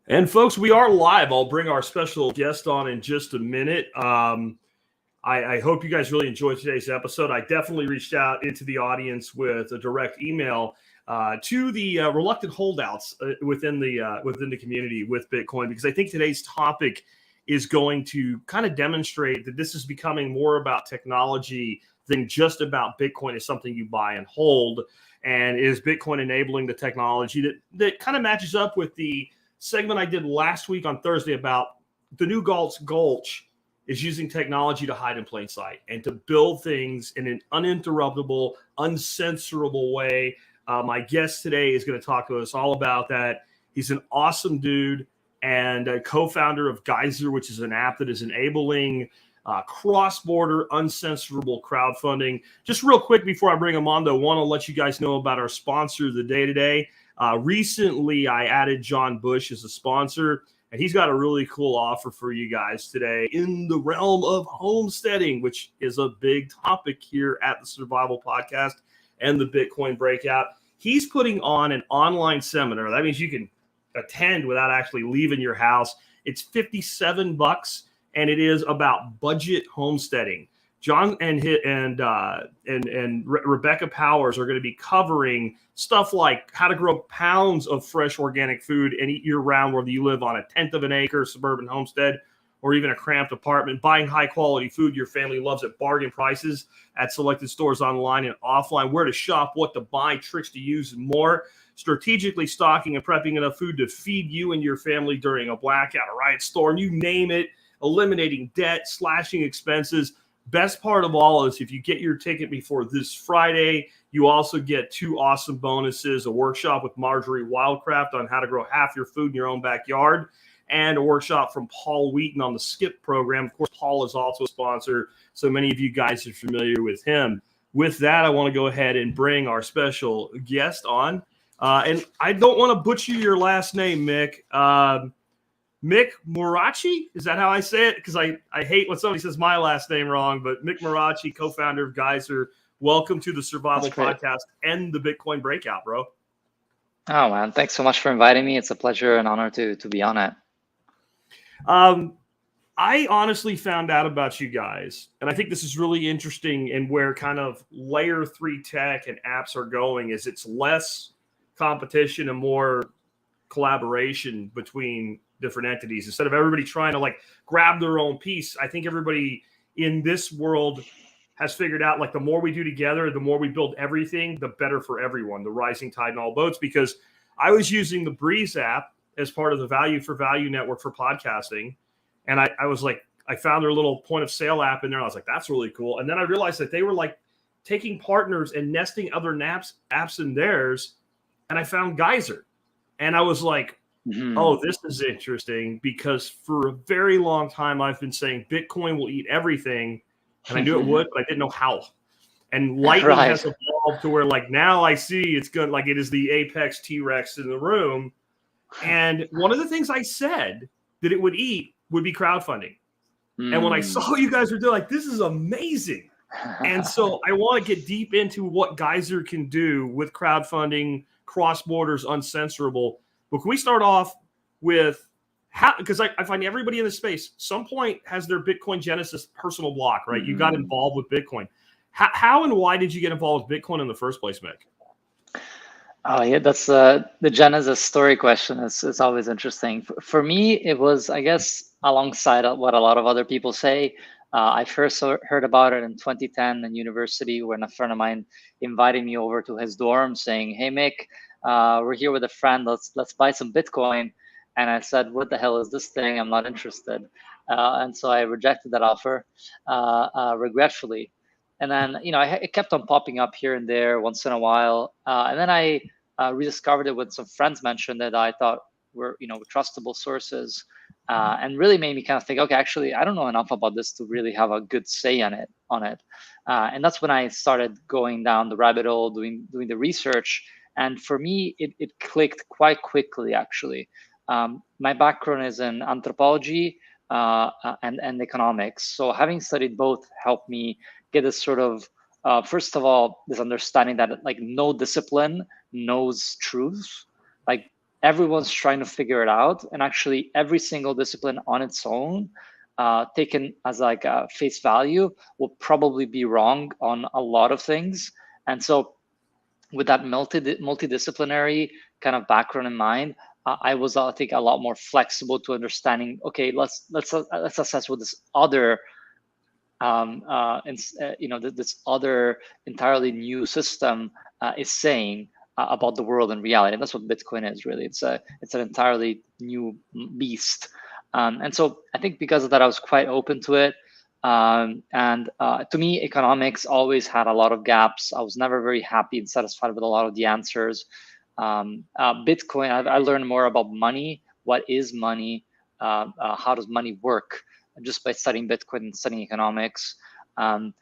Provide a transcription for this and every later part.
And folks, we are live. I'll bring our special guest on in just a minute. I hope you guys really enjoyed today's episode. I definitely reached out into the audience with a direct email to the reluctant holdouts within the community with Bitcoin, because I think today's topic is going to kind of demonstrate that this is becoming more about technology than just about Bitcoin as something you buy and hold. And is Bitcoin enabling the technology that kind of matches up with the segment I did last week on Thursday about the new Gulch is using technology to hide in plain sight and to build things in an uninterruptible, uncensorable way. My guest today is going to talk to us all about that. He's an awesome dude and a co-founder of Geyser, which is an app that is enabling cross-border, uncensorable crowdfunding. Just real quick before I bring him on, though, I want to let you guys know about our sponsor of the day today. Recently, I added John Bush as a sponsor, and he's got a really cool offer for you guys today in the realm of homesteading, which is a big topic here at the Survival Podcast and the Bitcoin Breakout. He's putting on an online seminar. That means you can attend without actually leaving your house. It's $57, and it is about budget homesteading. John and Rebecca Powers are going to be covering stuff like how to grow pounds of fresh organic food and eat year-round, whether you live on a tenth of an acre suburban homestead or even a cramped apartment, buying high-quality food your family loves at bargain prices at selected stores online and offline, where to shop, what to buy, tricks to use, and more. Strategically stocking and prepping enough food to feed you and your family during a blackout, a riot storm, you name it, eliminating debt, slashing expenses. Best part of all is if you get your ticket before this Friday, you also get two awesome bonuses: a workshop with Marjorie Wildcraft on how to grow half your food in your own backyard, and a workshop from Paul Wheaton on the SKIP program. Of course, Paul is also a sponsor, so many of you guys are familiar with him. With that, I want to go ahead and bring our special guest on. And I don't want to butcher your last name, Mick. Mick Morucci, is that how I say it? Because I hate when somebody says my last name wrong, but Mick Morucci, co-founder of Geyser, welcome to the Survival Podcast and the Bitcoin Breakout, bro. Oh, man, thanks so much for inviting me. It's a pleasure and honor to be on it. I honestly found out about you guys, and I think this is really interesting in where kind of layer 3 tech and apps are going, is it's less competition and more collaboration between different entities instead of everybody trying to like grab their own piece. I think everybody in this world has figured out like the more we do together, the more we build everything, the better for everyone, the rising tide in all boats. Because I was using the Breeze app as part of the Value for Value network for podcasting. And I was like, I found their little point of sale app in there. I was like, that's really cool. And then I realized that they were like taking partners and nesting other apps in theirs. And I found Geyser. And I was like, oh, this is interesting, because for a very long time, I've been saying Bitcoin will eat everything. And I knew it would, but I didn't know how. And Lightning has evolved to where like now I see it's good. Like it is the apex T-Rex in the room. And one of the things I said that it would eat would be crowdfunding. And when I saw you guys were doing, like, this is amazing. And so I want to get deep into what Geyser can do with crowdfunding, cross borders, uncensorable. But can we start off with how, because I find everybody in this space, some point has their Bitcoin Genesis personal block, right? You got involved with Bitcoin. How and why did you get involved with Bitcoin in the first place, Mick? Oh, yeah, that's the Genesis story question. It's always interesting. For me, it was, I guess, alongside what a lot of other people say. I first heard about it in 2010 in university when a friend of mine invited me over to his dorm saying, hey, Mick, we're here with a friend. Let's buy some Bitcoin. And I said, what the hell is this thing? I'm not interested. And so I rejected that offer regretfully. And then, it kept on popping up here and there once in a while. And then I rediscovered it when some friends mentioned that I thought were, trustable sources, and really made me kind of think, okay, actually, I don't know enough about this to really have a good say on it. And that's when I started going down the rabbit hole, doing the research. And for me, it clicked quite quickly, actually. My background is in anthropology and economics. So having studied both helped me get this sort of, first of all, this understanding that like no discipline knows truth. Like everyone's trying to figure it out, and actually every single discipline on its own, taken as like a face value, will probably be wrong on a lot of things. And so with that multidisciplinary kind of background in mind, I was, I think, a lot more flexible to understanding, okay, let's assess what this other this other entirely new system is saying about the world and reality. And that's what Bitcoin is, really. It's an entirely new beast. And so I think because of that, I was quite open to it. And to me, economics always had a lot of gaps. I was never very happy and satisfied with a lot of the answers. Bitcoin, I learned more about money. What is money? How does money work? Just by studying Bitcoin and studying economics.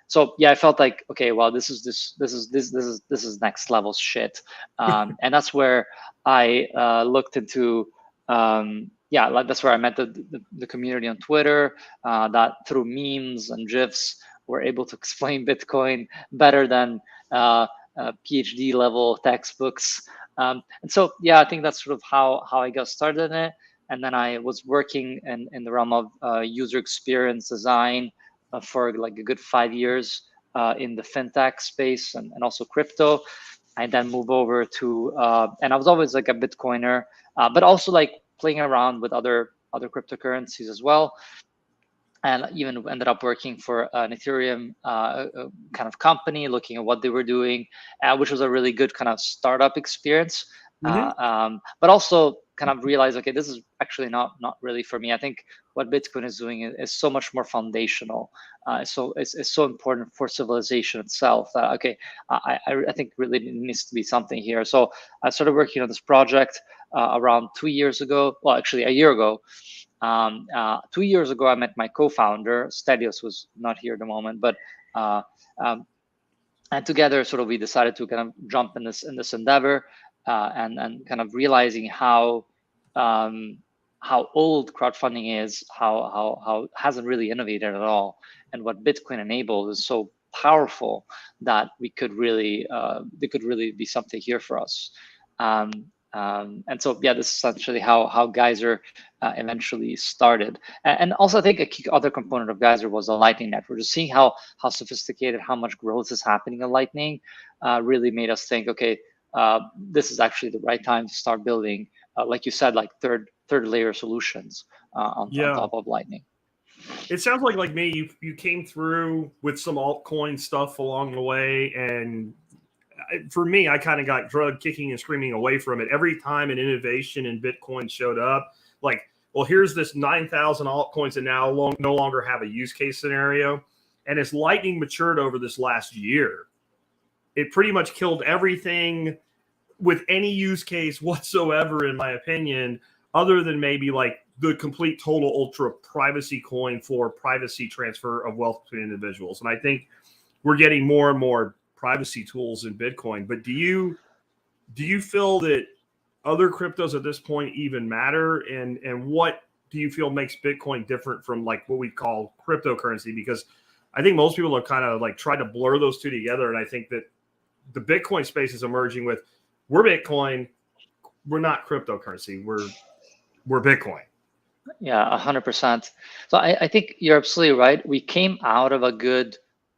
So yeah, I felt like, okay, well, this is next level shit. And that's where I looked into, that's where I met the community on Twitter, that through memes and GIFs were able to explain Bitcoin better than PhD level textbooks. And so, yeah, I think that's sort of how I got started in it. And then I was working in the realm of user experience design for like a good 5 years in the fintech space and also crypto. I then moved over to, and I was always like a Bitcoiner, but also like playing around with other cryptocurrencies as well. And even ended up working for an Ethereum kind of company, looking at what they were doing, which was a really good kind of startup experience. But also kind of realize, okay, this is actually not really for me. I think what Bitcoin is doing is so much more foundational. So it's so important for civilization itself that, okay, I think really needs to be something here. So I started working on this project around 2 years ago. Well, actually a year ago. 2 years ago, I met my co-founder. Stadios was not here at the moment, but and together, sort of, we decided to kind of jump in this endeavor, and kind of realizing how old crowdfunding is, how hasn't really innovated at all, and what Bitcoin enables is so powerful that we could really there could really be something here for us. And so, yeah, this is essentially how Geyser eventually started. And also, I think a key other component of Geyser was the Lightning Network. Just seeing how sophisticated, how much growth is happening in Lightning, really made us think, okay, this is actually the right time to start building, like you said, like third layer solutions on top of Lightning. It sounds like me, you came through with some altcoin stuff along the way, and for me, I kind of got drugged kicking and screaming away from it. Every time an innovation in Bitcoin showed up, like, well, here's this 9,000 altcoins that now no longer have a use case scenario. And as Lightning matured over this last year, it pretty much killed everything with any use case whatsoever, in my opinion, other than maybe like the complete total ultra privacy coin for privacy transfer of wealth between individuals. And I think we're getting more and more privacy tools in Bitcoin. But do you feel that other cryptos at this point even matter? And what do you feel makes Bitcoin different from like what we call cryptocurrency? Because I think most people have kind of like tried to blur those two together. And I think that the Bitcoin space is emerging with, we're Bitcoin, we're not cryptocurrency, we're Bitcoin. Yeah, 100%. So I think you're absolutely right. We came out of a good,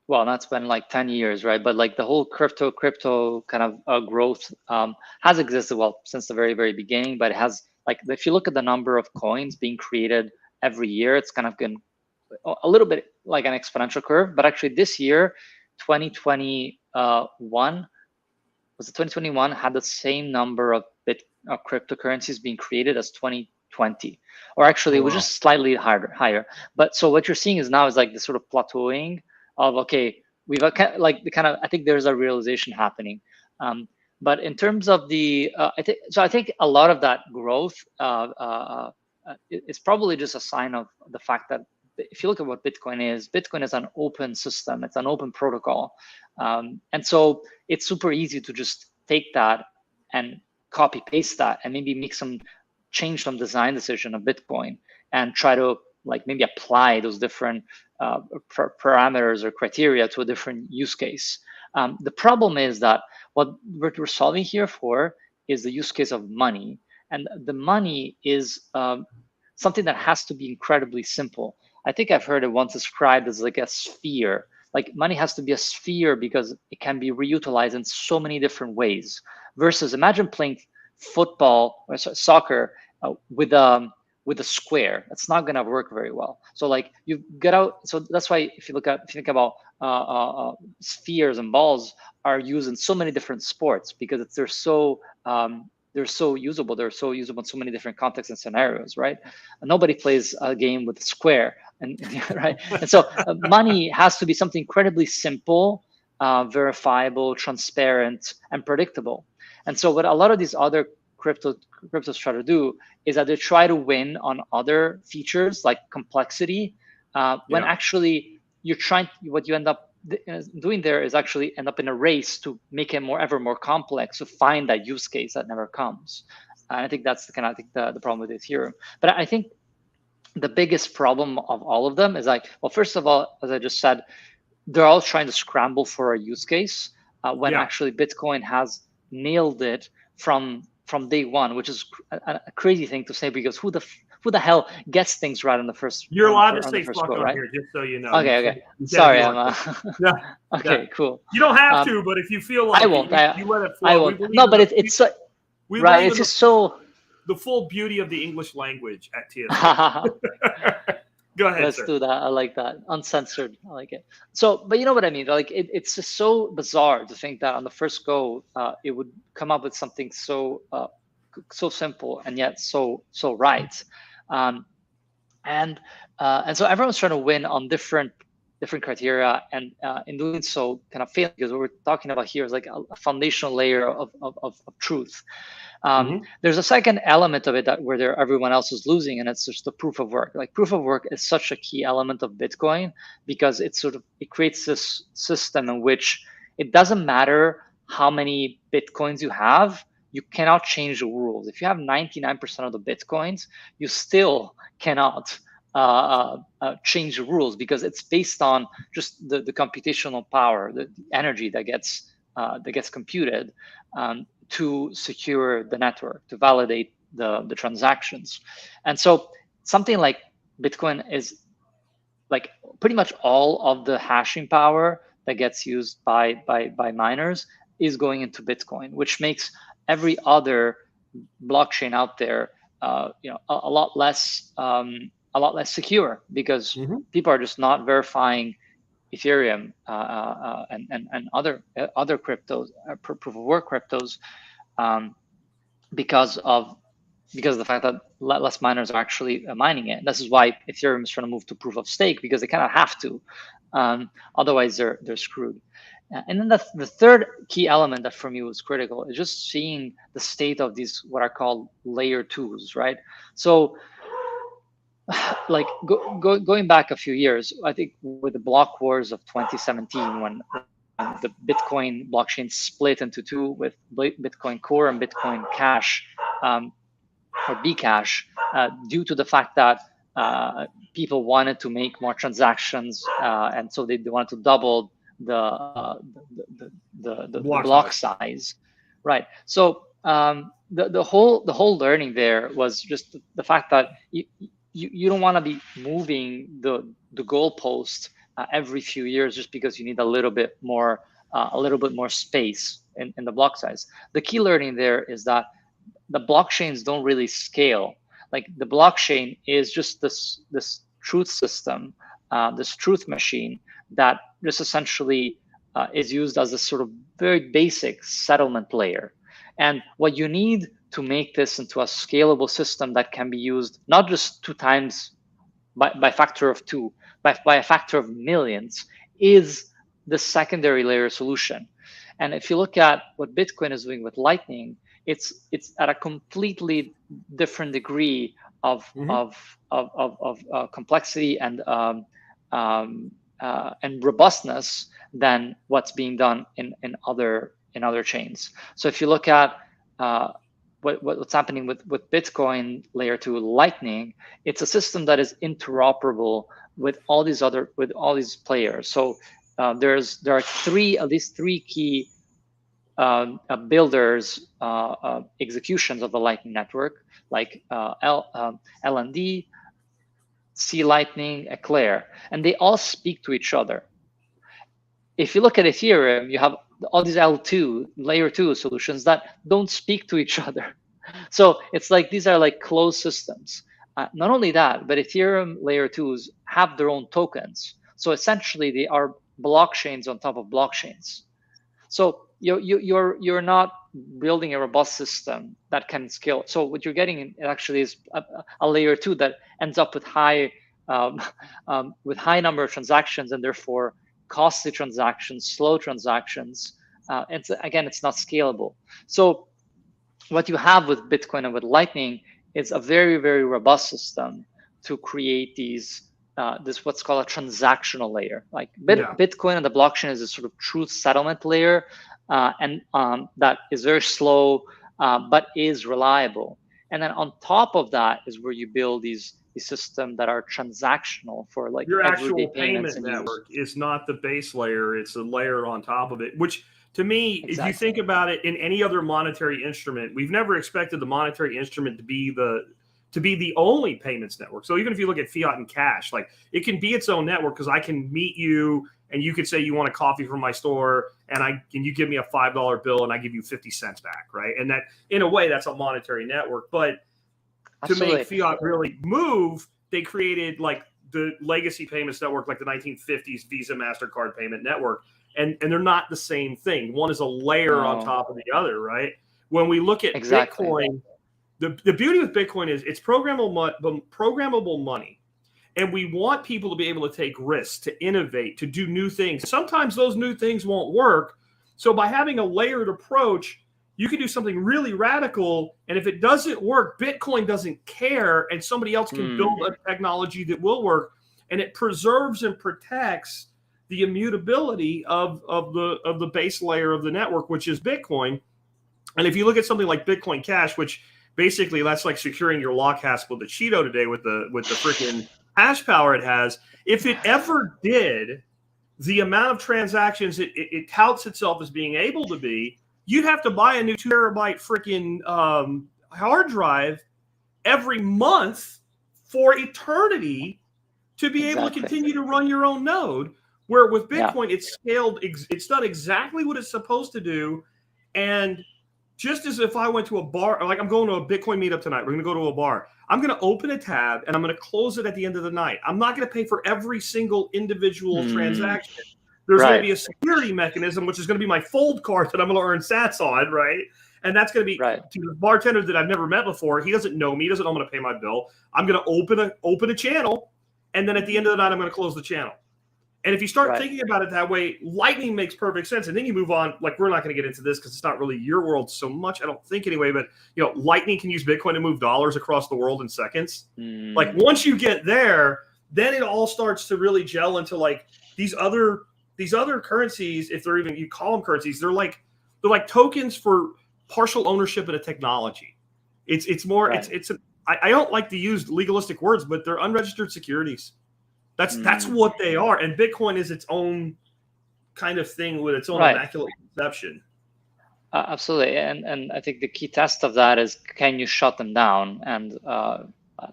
well, that's been like 10 years, right? But like the whole crypto kind of growth has existed, well, since the very, very beginning. But it has, like, if you look at the number of coins being created every year, it's kind of been a little bit like an exponential curve. But actually this year, 2021, was it 2021, had the same number of cryptocurrencies being created as 2020. Or actually, it was just slightly higher. But so what you're seeing is now is like this sort of plateauing of, okay, we've like the kind of, I think there's a realization happening. But in terms of the, I think a lot of that growth is probably just a sign of the fact that if you look at what Bitcoin is an open system, it's an open protocol. And so it's super easy to just take that and copy paste that and maybe change some design decision of Bitcoin and try to like maybe apply those different parameters or criteria to a different use case. The problem is that what we're solving here for is the use case of money. And the money is something that has to be incredibly simple. I think I've heard it once described as like a sphere. Like money has to be a sphere because it can be reutilized in so many different ways. Versus imagine playing football or soccer with a square. That's not going to work very well. So like you get out. So that's why if you think about spheres and balls are used in so many different sports because they're so usable. They're so usable in so many different contexts and scenarios, right? And nobody plays a game with a square, and right. And so money has to be something incredibly simple, verifiable, transparent, and predictable. And so what a lot of these other cryptos try to do is that they try to win on other features like complexity, when actually what you end up doing there is actually end up in a race to make it ever more complex to find that use case that never comes. And I think that's the problem with Ethereum. But I think the biggest problem of all of them is like, well, first of all, as I just said, they're all trying to scramble for a use case when actually Bitcoin has nailed it from day one, which is a crazy thing to say because who the hell gets things right on the first? You're allowed to say fuck on right? here, just so you know. Okay. Sorry, I'm. Okay, cool. You don't have to, but if you feel like I won't. you let it flow. I won't. No, but it's so, right. It's just so the full beauty of the English language at TSC. Go ahead. Let's do that. I like that. Uncensored. I like it. So, but you know what I mean? Like it's just so bizarre to think that on the first go, it would come up with something so simple and yet so right. And so everyone's trying to win on different criteria, and in doing so, kind of failing because what we're talking about here is like a foundational layer of truth. There's a second element of it where everyone else is losing, and it's just the proof of work. Like proof of work is such a key element of Bitcoin because it creates this system in which it doesn't matter how many Bitcoins you have, you cannot change the rules. If you have 99% of the Bitcoins, you still cannot change the rules because it's based on just the computational power, the energy that gets computed to secure the network, to validate the transactions. And so something like Bitcoin is like pretty much all of the hashing power that gets used by miners is going into Bitcoin, which makes every other blockchain out there a lot less secure because people are just not verifying Ethereum and other cryptos, proof of work cryptos, because of the fact that less miners are actually mining it. This is why Ethereum is trying to move to proof of stake because they kind of have to, otherwise they're screwed. And then the third key element that for me was critical is just seeing the state of these what are called layer twos, right? So like going back a few years, I think with the block wars of 2017, when the Bitcoin blockchain split into two with Bitcoin Core and Bitcoin Cash, or Bcash, due to the fact that people wanted to make more transactions, and so they wanted to double the block size, right? So the whole learning there was just the fact that you don't want to be moving the goalpost every few years just because you need a little bit more space in the block size. The key learning there is that the blockchains don't really scale. Like the blockchain is just this truth system, this truth machine that just essentially is used as a sort of very basic settlement layer. And what you need to make this into a scalable system that can be used not just 2 times by factor of 2, by a factor of millions, is the secondary layer solution. And if you look at what Bitcoin is doing with Lightning, it's at a completely different degree of complexity and robustness than what's being done in other chains. So if you look at what's happening with Bitcoin layer 2 Lightning, it's a system that is interoperable with all these players. So there are at least three key builders' executions of the Lightning Network, like LND, C Lightning, Eclair, and they all speak to each other. If you look at Ethereum, you have all these L2, layer 2 solutions that don't speak to each other. So it's like these are like closed systems. Not only that, but Ethereum layer 2s have their own tokens. So essentially, they are blockchains on top of blockchains. So you're not building a robust system that can scale. So what you're getting actually is a layer 2 that ends up with high number of transactions, and therefore costly transactions, slow transactions. It's not scalable. So what you have with Bitcoin and with Lightning is a very, very robust system to create these this what's called a transactional layer. Like Bitcoin and the blockchain is a sort of truth settlement layer, and that is very slow, but is reliable. And then on top of that is where you build these systems that are transactional for like your everyday actual payments payment and network is not the base layer; it's a layer on top of it. Which, to me, Exactly. if you think about it, in any other monetary instrument, we've never expected the monetary instrument to be the only payments network. So even if you look at fiat and cash, like it can be its own network because I can meet you and you could say you want a coffee from my store and you give me a $5 bill and I give you 50 cents back, right? And that, in a way, that's a monetary network. But Absolutely. to make fiat really move, they created like the legacy payments network, like the 1950s Visa MasterCard payment network. And they're not the same thing. One is a layer on top of the other, right? When we look at Bitcoin, the beauty with Bitcoin is it's programmable money. And we want people to be able to take risks, to innovate, to do new things. Sometimes those new things won't work. So by having a layered approach, you can do something really radical. And if it doesn't work, Bitcoin doesn't care. And somebody else can build a technology that will work. And it preserves and protects the immutability of the base layer of the network, which is Bitcoin. And if you look at something like Bitcoin Cash, which basically that's like securing your lock hash with the Cheeto today with the freaking hash power it has. If it ever did the amount of transactions it touts itself as being able to be, you'd have to buy a new 2 terabyte freaking hard drive every month for eternity to be able to continue to run your own node. Where with Bitcoin, it's scaled, it's done exactly what it's supposed to do. And just as if I went to a bar, like I'm going to a Bitcoin meetup tonight, we're going to go to a bar. I'm going to open a tab and I'm going to close it at the end of the night. I'm not going to pay for every single individual transaction. There's going to be a security mechanism, which is going to be my fold card that I'm going to earn sats on, right? And that's going to be to the bartender that I've never met before. He doesn't know me. He doesn't know I'm going to pay my bill. I'm going to open a channel, and then at the end of the night, I'm going to close the channel. And if you start thinking about it that way, Lightning makes perfect sense. And then you move on. Like, we're not going to get into this because it's not really your world so much, I don't think anyway. But, Lightning can use Bitcoin to move dollars across the world in seconds. Like, once you get there, then it all starts to really gel into, like, these other currencies, if they're even, you call them currencies, they're like tokens for partial ownership in a technology. It's more, I don't like to use legalistic words, but they're unregistered securities. That's what they are. And Bitcoin is its own kind of thing with its own immaculate conception. Absolutely. And I think the key test of that is, can you shut them down? And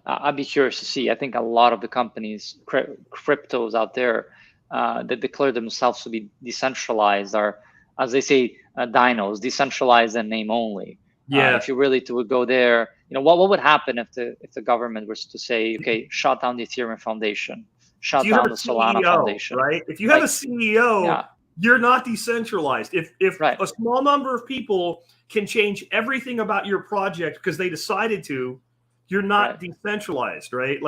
I'd be curious to see. I think a lot of the companies, cryptos out there that declare themselves to be decentralized are, as they say, dinos, decentralized and name only. If you really would go there, what would happen if the government was to say, okay, shut down the Ethereum Foundation, shut down the Solana Foundation, right? If you have a CEO, you're not decentralized. If a small number of people can change everything about your project because they decided to, you're not decentralized, right?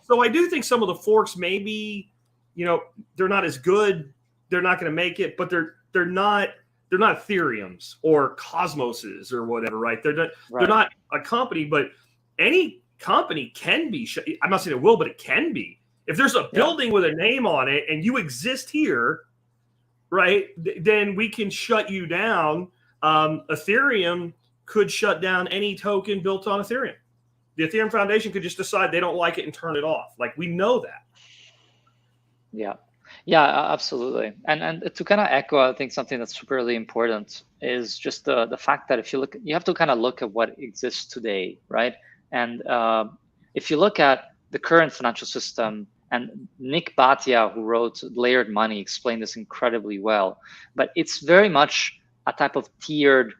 So I do think some of the forks maybe, they're not as good. They're not going to make it, but they're not Ethereums or Cosmoses or whatever, right? They're not a company, but any company can be. I'm not saying it will, but it can be. If there's a building with a name on it and you exist here, right, then we can shut you down. Ethereum could shut down any token built on Ethereum. The Ethereum Foundation could just decide they don't like it and turn it off. Like, we know that. Yeah, absolutely. And to kind of echo, I think something that's super really important is just the fact that if you look, you have to kind of look at what exists today, right? And if you look at the current financial system, and Nick Bhatia, who wrote Layered Money, explained this incredibly well. But it's very much a type of tiered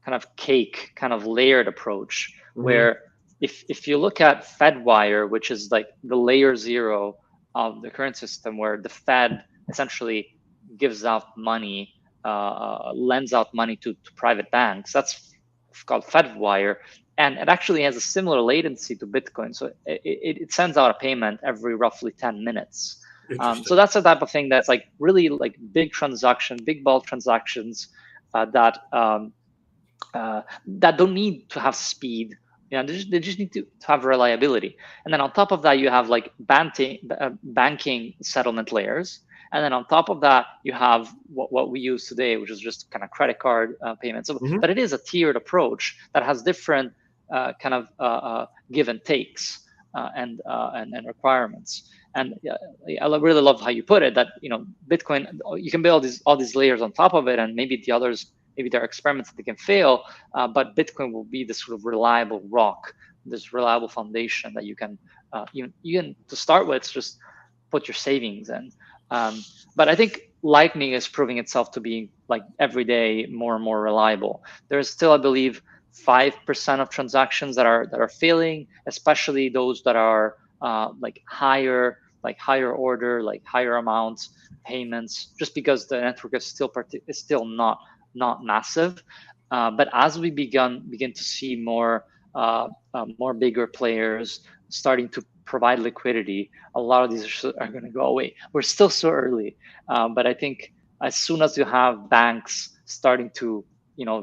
kind of cake, kind of layered approach, Hmm. where if you look at Fedwire, which is like the layer zero of the current system, where the Fed essentially gives out money, lends out money to private banks. That's called Fedwire, and it actually has a similar latency to Bitcoin. So it sends out a payment every roughly 10 minutes. So Interesting. that's the type of thing that's like really like big transaction, big bulk transactions that don't need to have speed. They just need to have reliability. And then on top of that, you have like banking settlement layers. And then on top of that, you have what we use today, which is just kind of credit card payments. So, Hmm. but it is a tiered approach that has different kind of give and takes and requirements. And I really love how you put it that Bitcoin, you can build all these layers on top of it, and maybe the others, maybe there are experiments that they can fail, but Bitcoin will be this sort of reliable rock, this reliable foundation that you can to start with just put your savings in. But I think Lightning is proving itself to be like every day more and more reliable. There's still, I believe, 5% of transactions that are failing, especially those that are like higher order, like higher amounts payments, just because the network is still not massive. But as we begin to see more bigger players starting to provide liquidity, a lot of these are going to go away. We're still so early, but I think as soon as you have banks starting to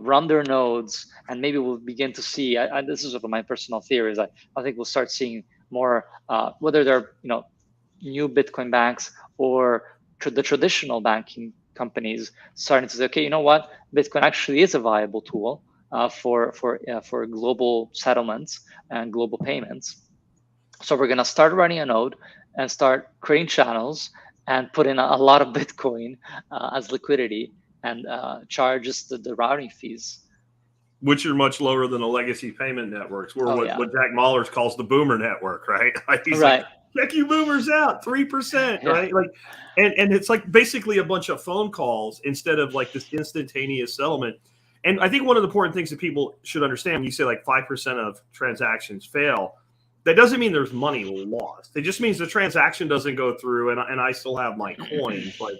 run their nodes, and maybe we'll begin to see. This is sort of my personal theory. Is I think we'll start seeing more, whether they're new Bitcoin banks or the traditional banking companies starting to say, okay, you know what, Bitcoin actually is a viable tool for global settlements and global payments. So we're going to start running a node and start creating channels and put in a lot of Bitcoin as liquidity and charge just the routing fees. Which are much lower than the legacy payment networks, where Oh what yeah, Jack Mallers calls the boomer network, right? Like he's like, right. check you boomers out, 3%, Yeah, right? Like, and it's like basically a bunch of phone calls instead of like this instantaneous settlement. And I think one of the important things that people should understand when you say like 5% of transactions fail, that doesn't mean there's money lost. It just means the transaction doesn't go through, and I still have my coins. Like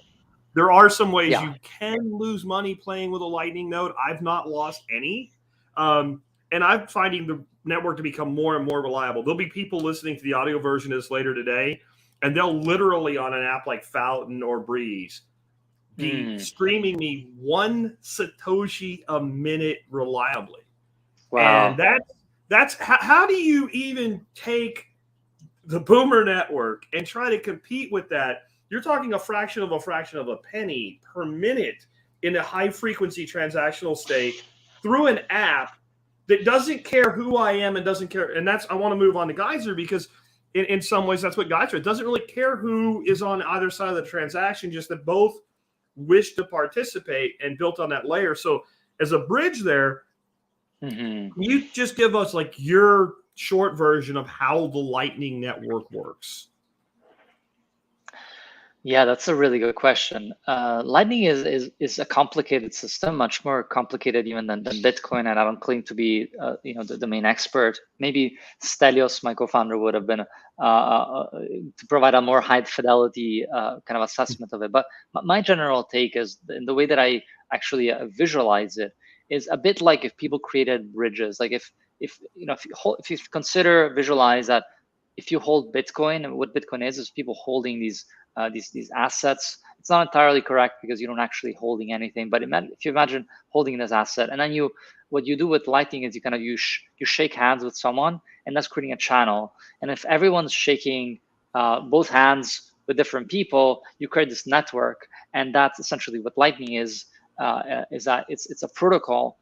there are some ways yeah. you can lose money playing with a Lightning node. I've not lost any. And I'm finding the network to become more and more reliable. There'll be people listening to the audio version of this later today, and they'll literally on an app like Fountain or Breeze be Mm, streaming me 1 Satoshi a minute reliably. And wow. that's how do you even take the Boomer network and try to compete with that? You're talking a fraction of a penny per minute in a high frequency transactional state through an app that doesn't care who I am and doesn't care. And that's, I want to move on to Geyser because in some ways that's what Geyser, it doesn't really care who is on either side of the transaction, just that both wish to participate and built on that layer. So as a bridge there, Hmm. can you just give us like your short version of how the Lightning Network works? Yeah, that's a really good question. Lightning is a complicated system, much more complicated even than Bitcoin. And I don't claim to be, the main expert. Maybe Stelios, my co-founder, would have been to provide a more high fidelity kind of assessment of it. But my general take is, in the way that I actually visualize it, is a bit like if people created bridges. Like if you consider visualize that if you hold Bitcoin, and what Bitcoin is people holding these assets. It's not entirely correct because you don't actually holding anything. But if you imagine holding this asset, and then what you do with Lightning is you shake hands with someone, and that's creating a channel. And if everyone's shaking both hands with different people, you create this network, and that's essentially what Lightning is. Is that it's a protocol.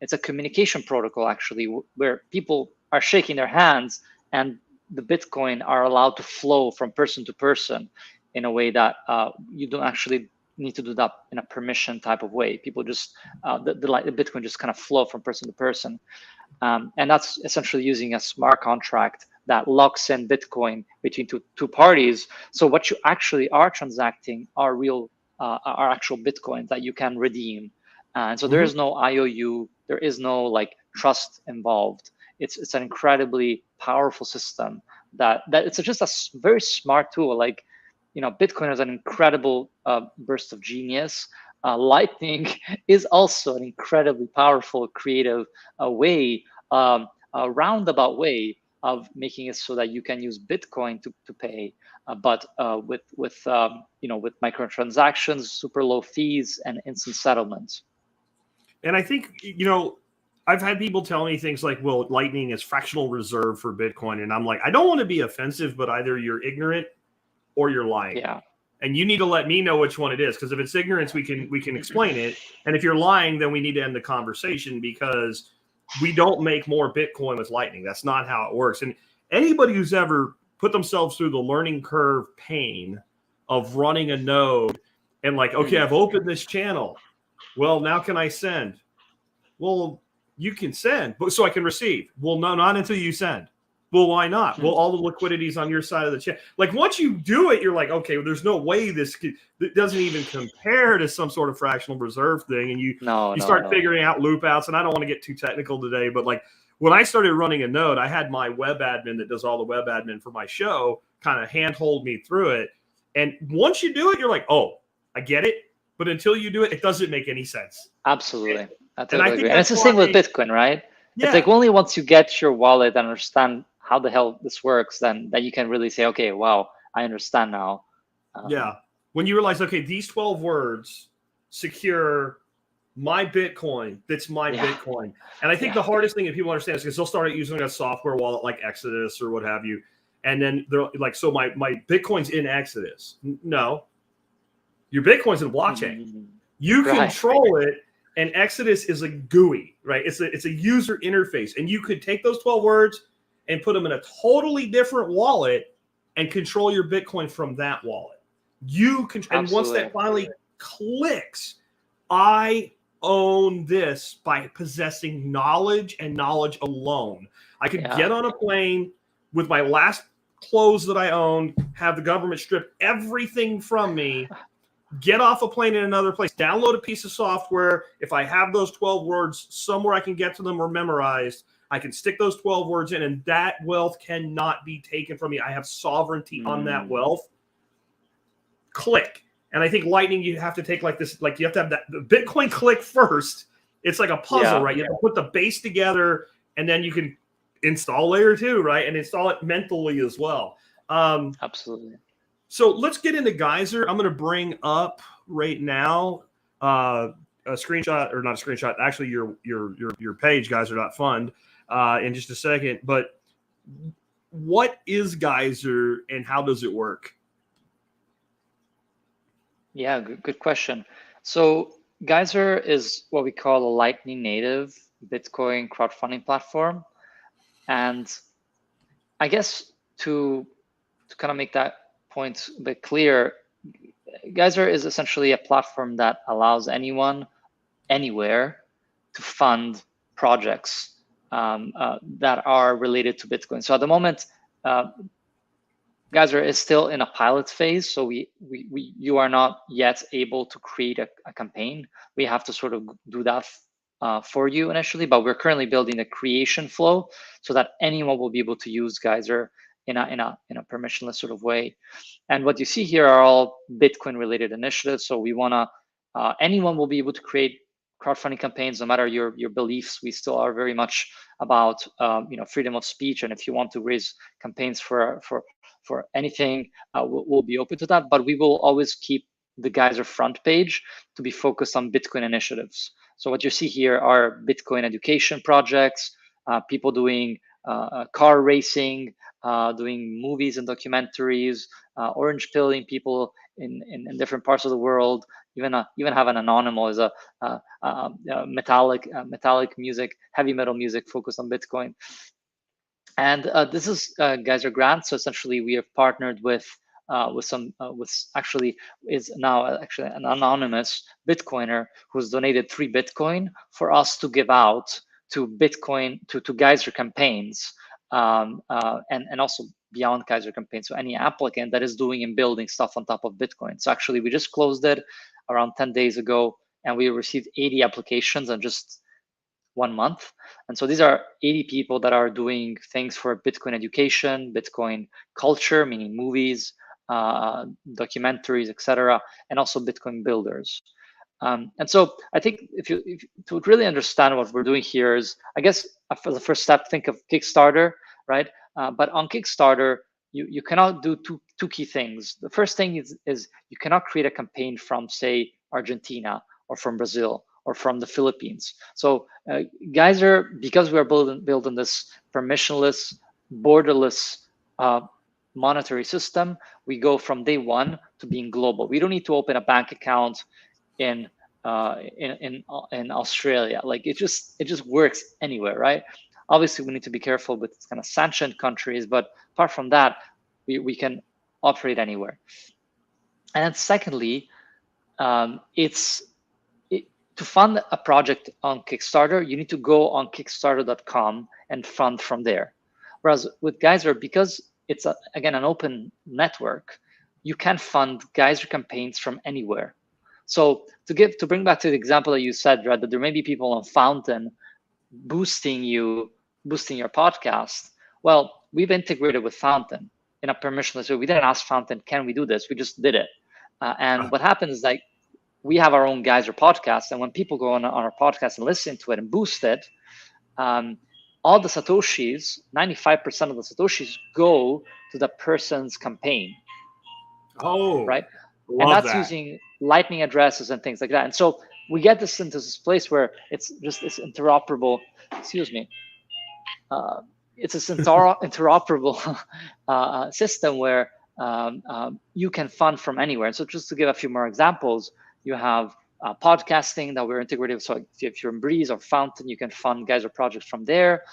It's a communication protocol actually, where people are shaking their hands, and the Bitcoin are allowed to flow from person to person. in a way that you don't actually need to do that in a permission type of way. People just the Bitcoin just kind of flow from person to person, and that's essentially using a smart contract that locks in Bitcoin between two parties. So what you actually are transacting are are actual Bitcoin that you can redeem, and so there is no IOU, there is no like trust involved. It's an incredibly powerful system that it's just a very smart tool. Like, Bitcoin is an incredible burst of genius. Lightning is also an incredibly powerful, creative way, a roundabout way of making it so that you can use Bitcoin to pay, but with microtransactions, super low fees, and instant settlements. And I think, I've had people tell me things like, well, Lightning is fractional reserve for Bitcoin. And I'm like, I don't want to be offensive, but either you're ignorant or you're lying. Yeah. And you need to let me know which one it is. Because if it's ignorance, we can explain it. And if you're lying, then we need to end the conversation, because we don't make more Bitcoin with Lightning. That's not how it works. And anybody who's ever put themselves through the learning curve pain of running a node and like, okay, I've opened this channel. Well, now can I send? Well, you can send, but so I can receive. Well, no, not until you send. Well, why not? Well, all the liquidity is on your side of the channel. Like, once you do it, you're like, okay, well, there's no way this doesn't even compare to some sort of fractional reserve thing. And you start figuring out loop outs. And I don't want to get too technical today, but like when I started running a node, I had my web admin that does all the web admin for my show kind of handhold me through it. And once you do it, you're like, oh, I get it. But until you do it, it doesn't make any sense. Absolutely. I totally agree. And it's the same with Bitcoin, right? Yeah. It's like only once you get your wallet and understand how the hell this works, then that you can really say, okay, wow, I understand now. Yeah. When you realize, okay, these 12 words secure my Bitcoin, that's my Bitcoin. And I think the hardest thing that people understand is because they'll start using a software wallet like Exodus or what have you. And then they're like, so my Bitcoin's in Exodus. No. Your Bitcoin's in blockchain. You control it, and Exodus is a GUI, right? It's a user interface, and you could take those 12 words and put them in a totally different wallet and control your Bitcoin from that wallet. You can, and once that finally clicks, I own this by possessing knowledge and knowledge alone. I could get on a plane with my last clothes that I own, have the government strip everything from me, get off a plane in another place, download a piece of software. If I have those 12 words somewhere I can get to them or memorized, I can stick those 12 words in, and that wealth cannot be taken from me. I have sovereignty on that wealth. Click. And I think Lightning, you have to take like this, like you have to have that the Bitcoin click first. It's like a puzzle, right? You have to put the base together, and then you can install layer 2, right? And install it mentally as well. Absolutely. So let's get into Geyser. I'm going to bring up right now a screenshot, or not a screenshot, actually your page, Geyser.fund, in just a second. But what is Geyser and how does it work? Yeah, good question. So Geyser is what we call a Lightning native Bitcoin crowdfunding platform. And I guess to kind of make that point a bit clear, Geyser is essentially a platform that allows anyone, anywhere, to fund projects that are related to Bitcoin. So at the moment, Geyser is still in a pilot phase, so you are not yet able to create a campaign. We have to sort of do that for you initially, but we're currently building a creation flow so that anyone will be able to use Geyser in a permissionless sort of way. And what you see here are all Bitcoin related initiatives. So we want to, anyone will be able to create crowdfunding campaigns, no matter your beliefs. We still are very much about freedom of speech, and if you want to raise campaigns for anything, we'll be open to that. But we will always keep the Geyser front page to be focused on Bitcoin initiatives. So what you see here are Bitcoin education projects, people doing car racing, doing movies and documentaries, orange pilling people in different parts of the world. Even have an anonymous as a metallic music, heavy metal music focused on Bitcoin. And this is Geyser Grant. So essentially, we have partnered with with actually is now actually an anonymous Bitcoiner who's donated 3 Bitcoin for us to give out to Bitcoin to Geyser campaigns, and also beyond Geyser campaigns. So any applicant that is doing and building stuff on top of Bitcoin. So actually, we just closed it around 10 days ago, and we received 80 applications in just 1 month. And so these are 80 people that are doing things for Bitcoin education, Bitcoin culture, meaning movies, documentaries, etc., and also Bitcoin builders. And so I think to really understand what we're doing here is, I guess, for the first step, think of Kickstarter, right? But on Kickstarter, you cannot do two key things. The first thing is you cannot create a campaign from, say, Argentina or from Brazil or from the Philippines. So Geyser, because we are building this permissionless, borderless monetary system, we go from day one to being global. We don't need to open a bank account in Australia. Like it just works anywhere, right? Obviously, we need to be careful with kind of sanctioned countries, but apart from that, we can operate anywhere. And then secondly, to fund a project on Kickstarter, you need to go on Kickstarter.com and fund from there. Whereas with Geyser, because it's again an open network, you can fund Geyser campaigns from anywhere. So to bring back to the example that you said, Red, that there may be people on Fountain boosting your podcast. Well, we've integrated with Fountain in a permissionless way. We didn't ask Fountain, can we do this? We just did it. And what happens is, like, we have our own Geyser podcast, and when people go on our podcast and listen to it and boost it, all the Satoshis, 95% of the Satoshis go to the person's campaign. Oh, right. And that's using Lightning addresses and things like that. And so we get this into this place where it's just this interoperable, it's this interoperable system where you can fund from anywhere. And so just to give a few more examples, you have podcasting that we're integrated with. So if you're in Breeze or Fountain, you can fund Geyser projects from there.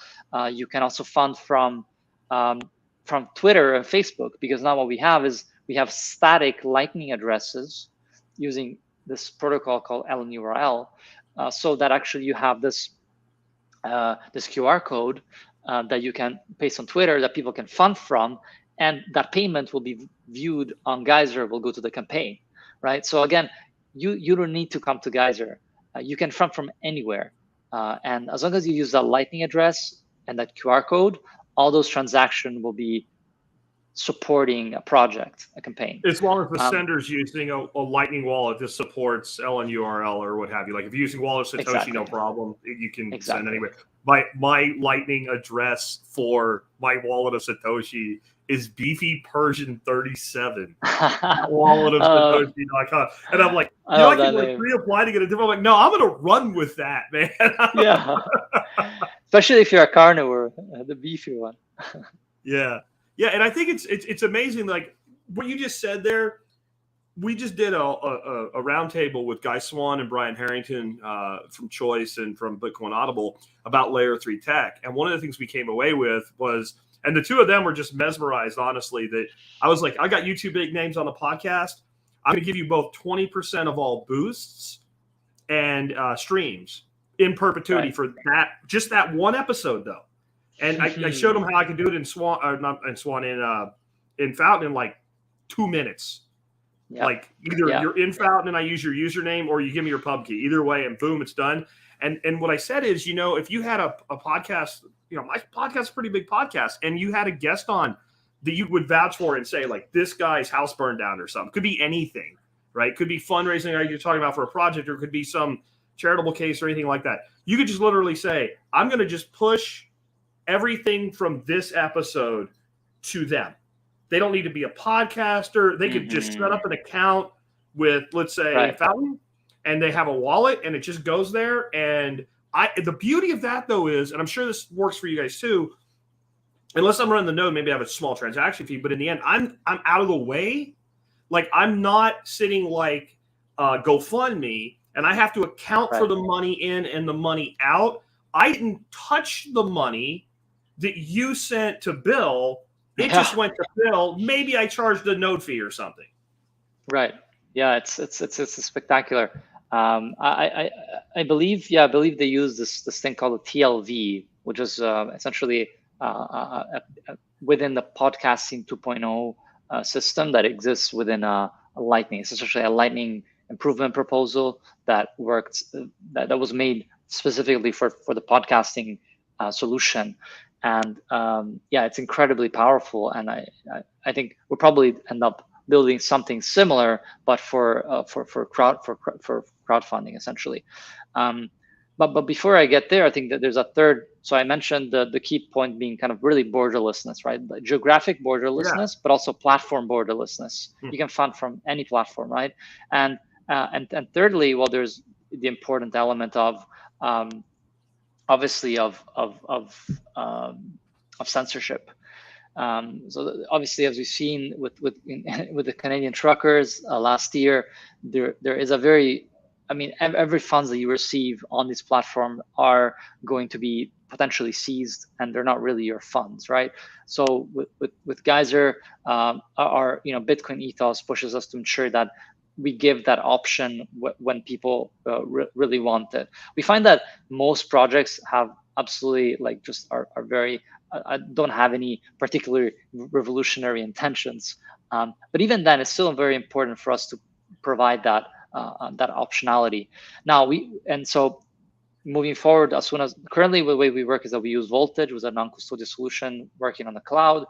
You can also fund from Twitter and Facebook, because now what we have is we have static Lightning addresses using this protocol called LNURL, so that actually you have this QR code that you can paste on Twitter that people can fund from, and that payment will be viewed on Geyser, will go to the campaign, right? So again, you don't need to come to Geyser. You can fund from anywhere. And as long as you use that Lightning address and that QR code, all those transactions will be supporting a project, a campaign. As long as the sender's using a Lightning wallet that supports LNURL or what have you. Like if you're using Wallet of Satoshi, Exactly. no problem. You can Exactly. send anywhere. My Lightning address for my Wallet of Satoshi is Beefy Persian 37. Wallet of Satoshi.com. And I'm like, I can like reapply to get a different. I'm like, no, I'm gonna run with that, man. Yeah. Especially if you're a carnivore, the beefy one. Yeah. Yeah, and I think it's amazing. Like what you just said there, we just did a roundtable with Guy Swan and Brian Harrington from Choice and from Bitcoin Audible about Layer 3 tech. And one of the things we came away with was, and the two of them were just mesmerized, honestly, that I was like, I got you two big names on the podcast. I'm going to give you both 20% of all boosts and streams in perpetuity for that, just that one episode, though. And I showed them how I could do it in in Fountain in like 2 minutes. Yep. Like either you're in Fountain and I use your username, or you give me your pub key. Either way, and boom, it's done. And what I said is, if you had a podcast, my podcast is a pretty big podcast, and you had a guest on that you would vouch for and say, like, this guy's house burned down or something. Could be anything, right? Could be fundraising like you're talking about for a project, or it could be some charitable case or anything like that. You could just literally say, I'm going to just push everything from this episode to them. They don't need to be a podcaster. They could just set up an account with, let's say, Fountain, and they have a wallet, and it just goes there. And the beauty of that, though, is, and I'm sure this works for you guys too, unless I'm running the node, maybe I have a small transaction fee, but in the end, I'm out of the way. Like, I'm not sitting like GoFundMe, and I have to account for the money in and the money out. I didn't touch the money that you sent to Bill It just went to Phil. Maybe I charged a node fee or something. Right. Yeah, it's spectacular. I believe they use this thing called a TLV, which is essentially within the podcasting 2.0 system that exists within a Lightning. It's essentially a Lightning improvement proposal that worked that was made specifically for the podcasting solution. And it's incredibly powerful. And I think we'll probably end up building something similar, but for crowdfunding essentially. But before I get there, I think that there's a third. So I mentioned the key point being kind of really borderlessness, right? Geographic borderlessness, but also platform borderlessness. You can fund from any platform, right? And thirdly, well, there's the important element of obviously of censorship. So obviously, as we've seen with the Canadian truckers last year, there is a very, I mean, every funds that you receive on this platform are going to be potentially seized, and they're not really your funds, right? So with Geyser, our Bitcoin ethos pushes us to ensure that we give that option when people really want it. We find that most projects have absolutely are very don't have any particular revolutionary intentions, but even then, it's still very important for us to provide that optionality. Now so moving forward, currently the way we work is that we use Voltage, was a non-custodial solution working on the cloud,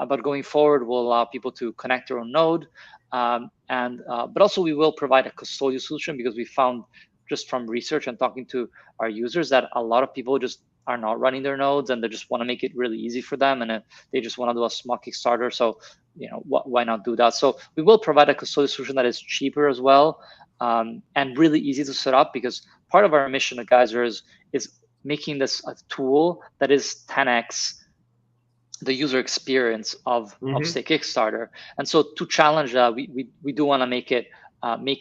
but going forward, we'll allow people to connect their own node, but also we will provide a custodial solution, because we found just from research and talking to our users that a lot of people just are not running their nodes, and they just want to make it really easy for them, and they just want to do a small Kickstarter. So why not do that? So we will provide a custodial solution that is cheaper as well, and really easy to set up, because part of our mission at Geyser is making this a tool that is 10x the user experience of say Kickstarter. And so to challenge that, we do want to make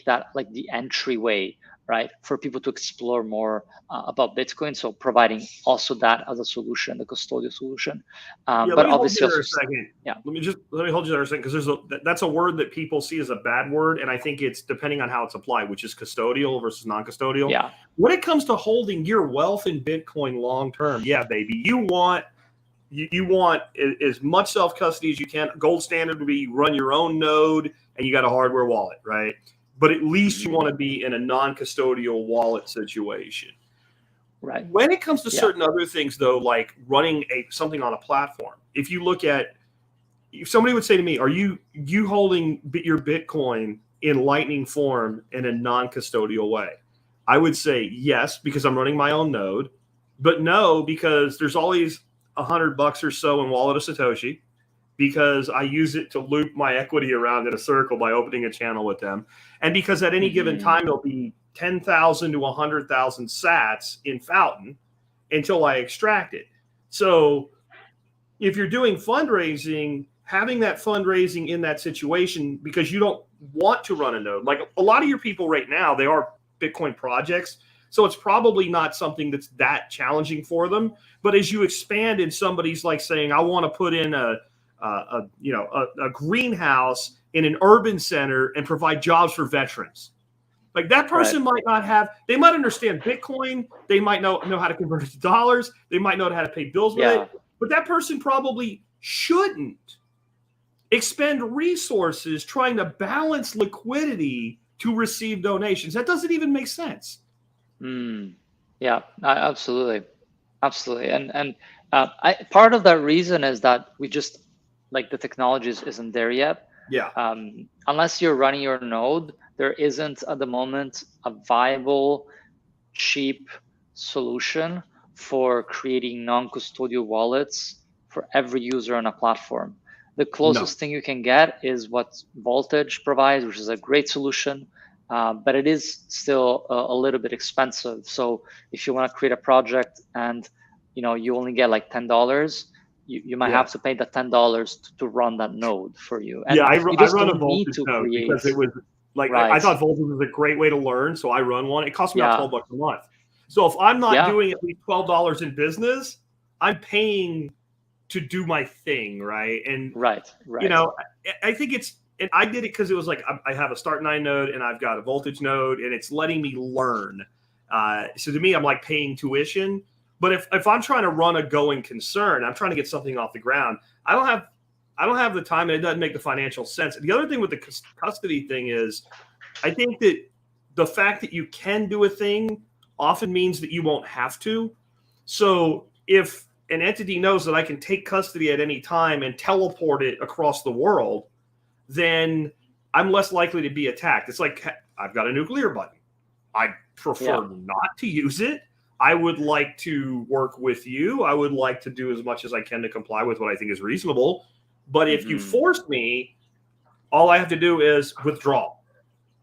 that like the entryway, right, for people to explore more about Bitcoin. So providing also that as a solution, the custodial solution. But obviously, let me hold you there a second, because that's a word that people see as a bad word, and I think it's depending on how it's applied, which is custodial versus non-custodial. Yeah. When it comes to holding your wealth in Bitcoin long term, yeah, baby, you want as much self-custody as you can. Gold standard would be you run your own node and you got a hardware wallet, right? But at least you want to be in a non-custodial wallet situation. Right. When it comes to certain other things, though, like running something on a platform, if somebody would say to me, are you holding your Bitcoin in Lightning form in a non-custodial way? I would say yes, because I'm running my own node, but no, because there's always $100 or so in Wallet of Satoshi, because I use it to loop my equity around in a circle by opening a channel with them. And because at any given time, there'll be 10,000 to 100,000 sats in Fountain until I extract it. So if you're doing fundraising, having that fundraising in that situation, because you don't want to run a node, like a lot of your people right now, they are Bitcoin projects. So it's probably not something that's that challenging for them. But as you expand and somebody's like saying, I want to put in a greenhouse in an urban center and provide jobs for veterans. Like that person might not have, they might understand Bitcoin. They might know how to convert it to dollars. They might know how to pay bills with it. But that person probably shouldn't expend resources trying to balance liquidity to receive donations. That doesn't even make sense. Yeah, absolutely. Absolutely. And part of that reason is that we just, like, the technology isn't there yet. Yeah. Unless you're running your node, there isn't at the moment a viable, cheap solution for creating non-custodial wallets for every user on a platform. The closest thing you can get is what Voltage provides, which is a great solution, but it is still a little bit expensive. So if you want to create a project and you only get like $10, you might have to pay the $10 to run that node for you. And I you just run don't a Voltage need to node create, because it was like I thought Voltage was a great way to learn, so I run one. It costs me about $12 a month. So if I'm not doing at least $12 in business, I'm paying to do my thing, right? And Right. I think and I did it because it was like I have a start 9 node and I've got a voltage node, and it's letting me learn. So to me, I'm like paying tuition. But if I'm trying to run a going concern, I'm trying to get something off the ground. I don't have the time, and it doesn't make the financial sense. The other thing with the custody thing is, I think that the fact that you can do a thing often means that you won't have to. So if an entity knows that I can take custody at any time and teleport it across the world, then I'm less likely to be attacked. It's like, I've got a nuclear button. I prefer not to use it. I would like to work with you. I would like to do as much as I can to comply with what I think is reasonable. But if you force me, all I have to do is withdraw.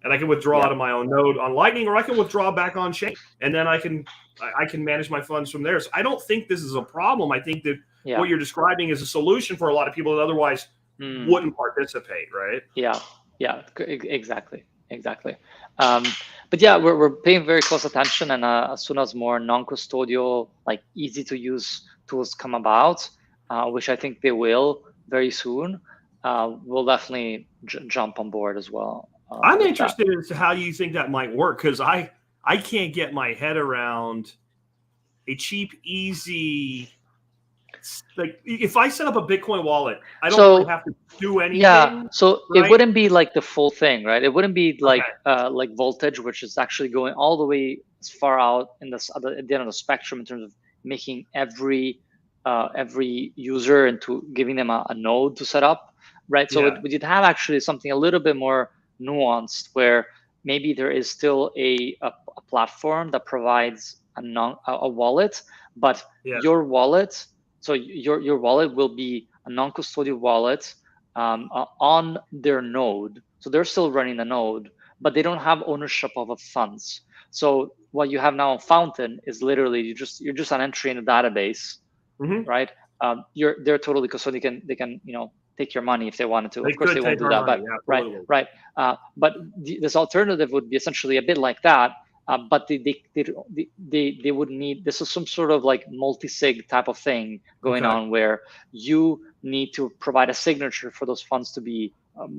And I can withdraw out of my own node on Lightning, or I can withdraw back on chain. And then I can manage my funds from there. So I don't think this is a problem. I think that what you're describing is a solution for a lot of people that otherwise wouldn't participate, right? Yeah, exactly. But yeah, we're paying very close attention, and as soon as more non-custodial, like easy to use tools come about, which I think they will very soon, we'll definitely jump on board as well. I'm interested as to how you think that might work, because I can't get my head around a cheap, easy. Like if I set up a Bitcoin wallet, I don't really have to do anything. Yeah, so right? It wouldn't be like the full thing, right? It wouldn't be like like voltage, which is actually going all the way as far out in this at the end of the spectrum in terms of making every user into giving them a node to set up, right? So you'd have actually something a little bit more nuanced, where maybe there is still a platform that provides a wallet, but your wallet. So your wallet will be a non-custodial wallet on their node. So they're still running the node, but they don't have ownership of the funds. So what you have now on Fountain is literally you're just an entry in a database, right? They're totally custodial. They can take your money if they wanted to. Of course they won't do that, but right. But this alternative would be essentially a bit like that. But they would need, this is some sort of like multi-sig type of thing going on, where you need to provide a signature for those funds to be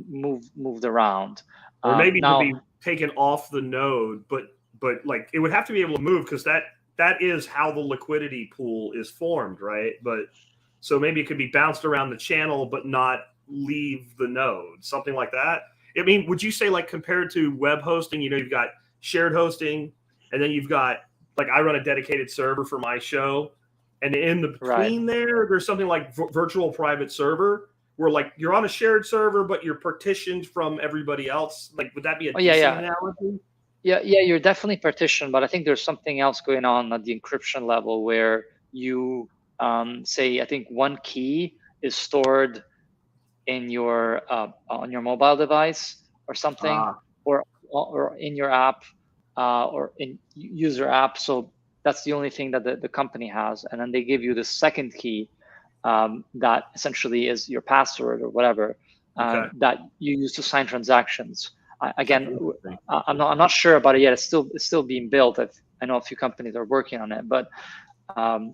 moved around, or maybe to be taken off the node, but like it would have to be able to move, because that is how the liquidity pool is formed, right? But so maybe it could be bounced around the channel but not leave the node, something like that. I mean, would you say, like, compared to web hosting, you've got shared hosting, and then you've got, like, I run a dedicated server for my show, and in the between there's something like virtual private server, where like you're on a shared server but you're partitioned from everybody else. Like, would that be a decent analogy? Yeah, you're definitely partitioned, but I think there's something else going on at the encryption level, where you say, I think one key is stored in your on your mobile device or something, or in your app, or in user app. So that's the only thing that the company has, and then they give you the second key that essentially is your password or whatever that you use to sign transactions. Again, I'm not sure about it yet. It's still being built. I know a few companies are working on it, but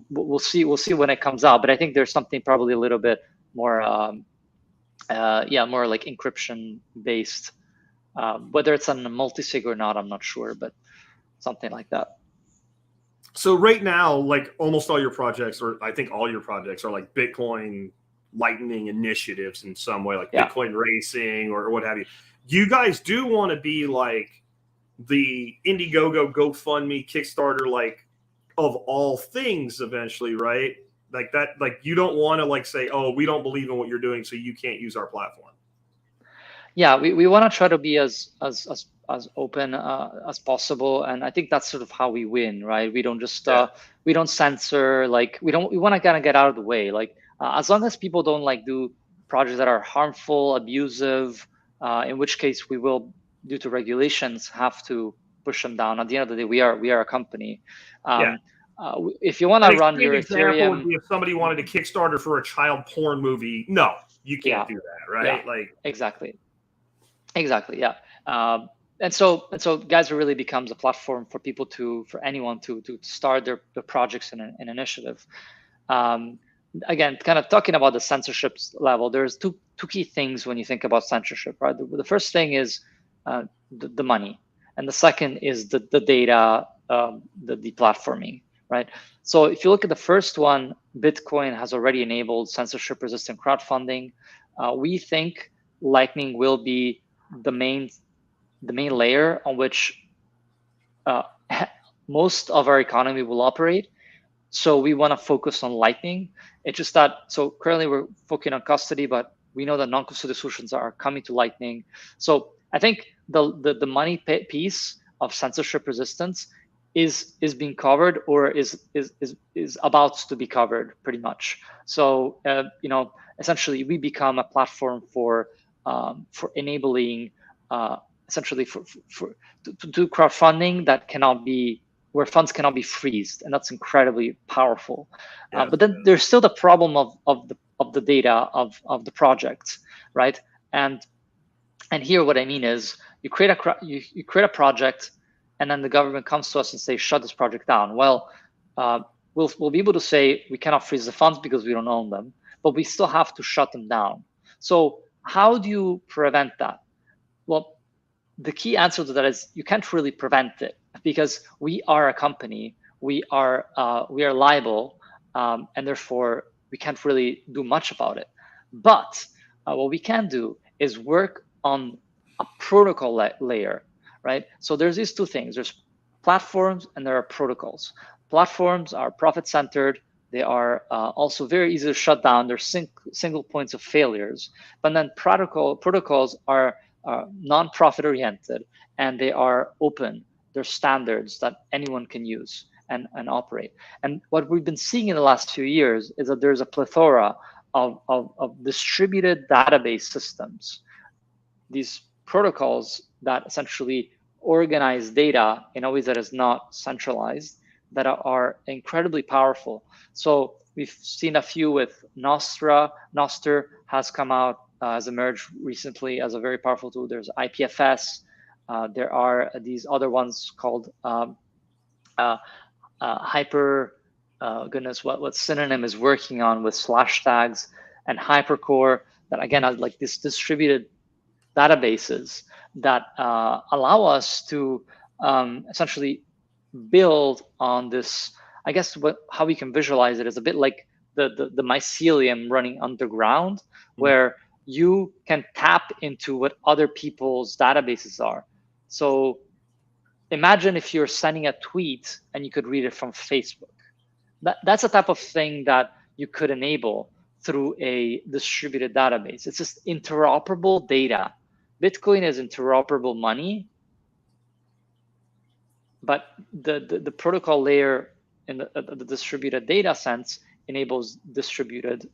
we'll see when it comes out. But I think there's something probably a little bit more more like encryption based. Whether it's on a multi-sig or not, I'm not sure, but something like that. So right now, like almost all your projects, or I think all your projects, are like Bitcoin Lightning initiatives in some way, like Bitcoin racing or what have you. You guys do want to be like the Indiegogo, GoFundMe, Kickstarter, like of all things eventually, right? Like that, like you don't want to like say, oh, we don't believe in what you're doing, so you can't use our platform. Yeah, we want to try to be as open as possible, and I think that's sort of how we win, right? We don't just we don't censor, like we want to kind of get out of the way, like as long as people don't like do projects that are harmful, abusive, in which case we will, due to regulations, have to push them down. At the end of the day, we are a company. If you want to run your Ethereum, would be if somebody wanted a Kickstarter for a child porn movie, no, you can't do that, right? Like exactly, yeah. And so Geyser really becomes a platform for people for anyone to start their projects in an initiative. again, kind of talking about the censorship level, there's two key things when you think about censorship, right? The first thing is the money, and the second is the data, the deplatforming, right? So if you look at the first one, Bitcoin has already enabled censorship-resistant crowdfunding. We think Lightning will be the main layer on which most of our economy will operate. So we want to focus on Lightning. It's just that, so currently we're focusing on custody, but we know that non-custodial solutions are coming to Lightning. So I think the money piece of censorship resistance is being covered, or is about to be covered pretty much. So essentially we become a platform for enabling essentially to do crowdfunding that cannot be, where funds cannot be freezed, and that's incredibly powerful. Yes, but then there's still the problem of the data of the project, right? And here what I mean is you create a project, and then the government comes to us and say, shut this project down. Well, we'll be able to say we cannot freeze the funds because we don't own them, but we still have to shut them down. So how do you prevent that? Well, the key answer to that is you can't really prevent it, because we are a company, we are liable, and therefore we can't really do much about it. But what we can do is work on a protocol layer, right? So there's these two things. There's platforms and there are protocols. Platforms are profit-centered. They are also very easy to shut down. They're single points of failures. But then protocols are non-profit oriented, and they are open. They're standards that anyone can use and operate. And what we've been seeing in the last few years is that there's a plethora of distributed database systems, these protocols that essentially organize data in a way that is not centralized, that are incredibly powerful. So we've seen a few with Nostra. Nostr has come out, has emerged recently as a very powerful tool. There's IPFS. There are these other ones called goodness, what Synonym is working on with slash tags, and Hypercore, that again are like these distributed databases that allow us to essentially build on this. I guess how we can visualize it is a bit like the mycelium running underground, where you can tap into what other people's databases are. So imagine if you're sending a tweet and you could read it from Facebook. That's a type of thing that you could enable through a distributed database. It's just interoperable data. Bitcoin is interoperable money, but the protocol layer in the distributed data sense enables distributed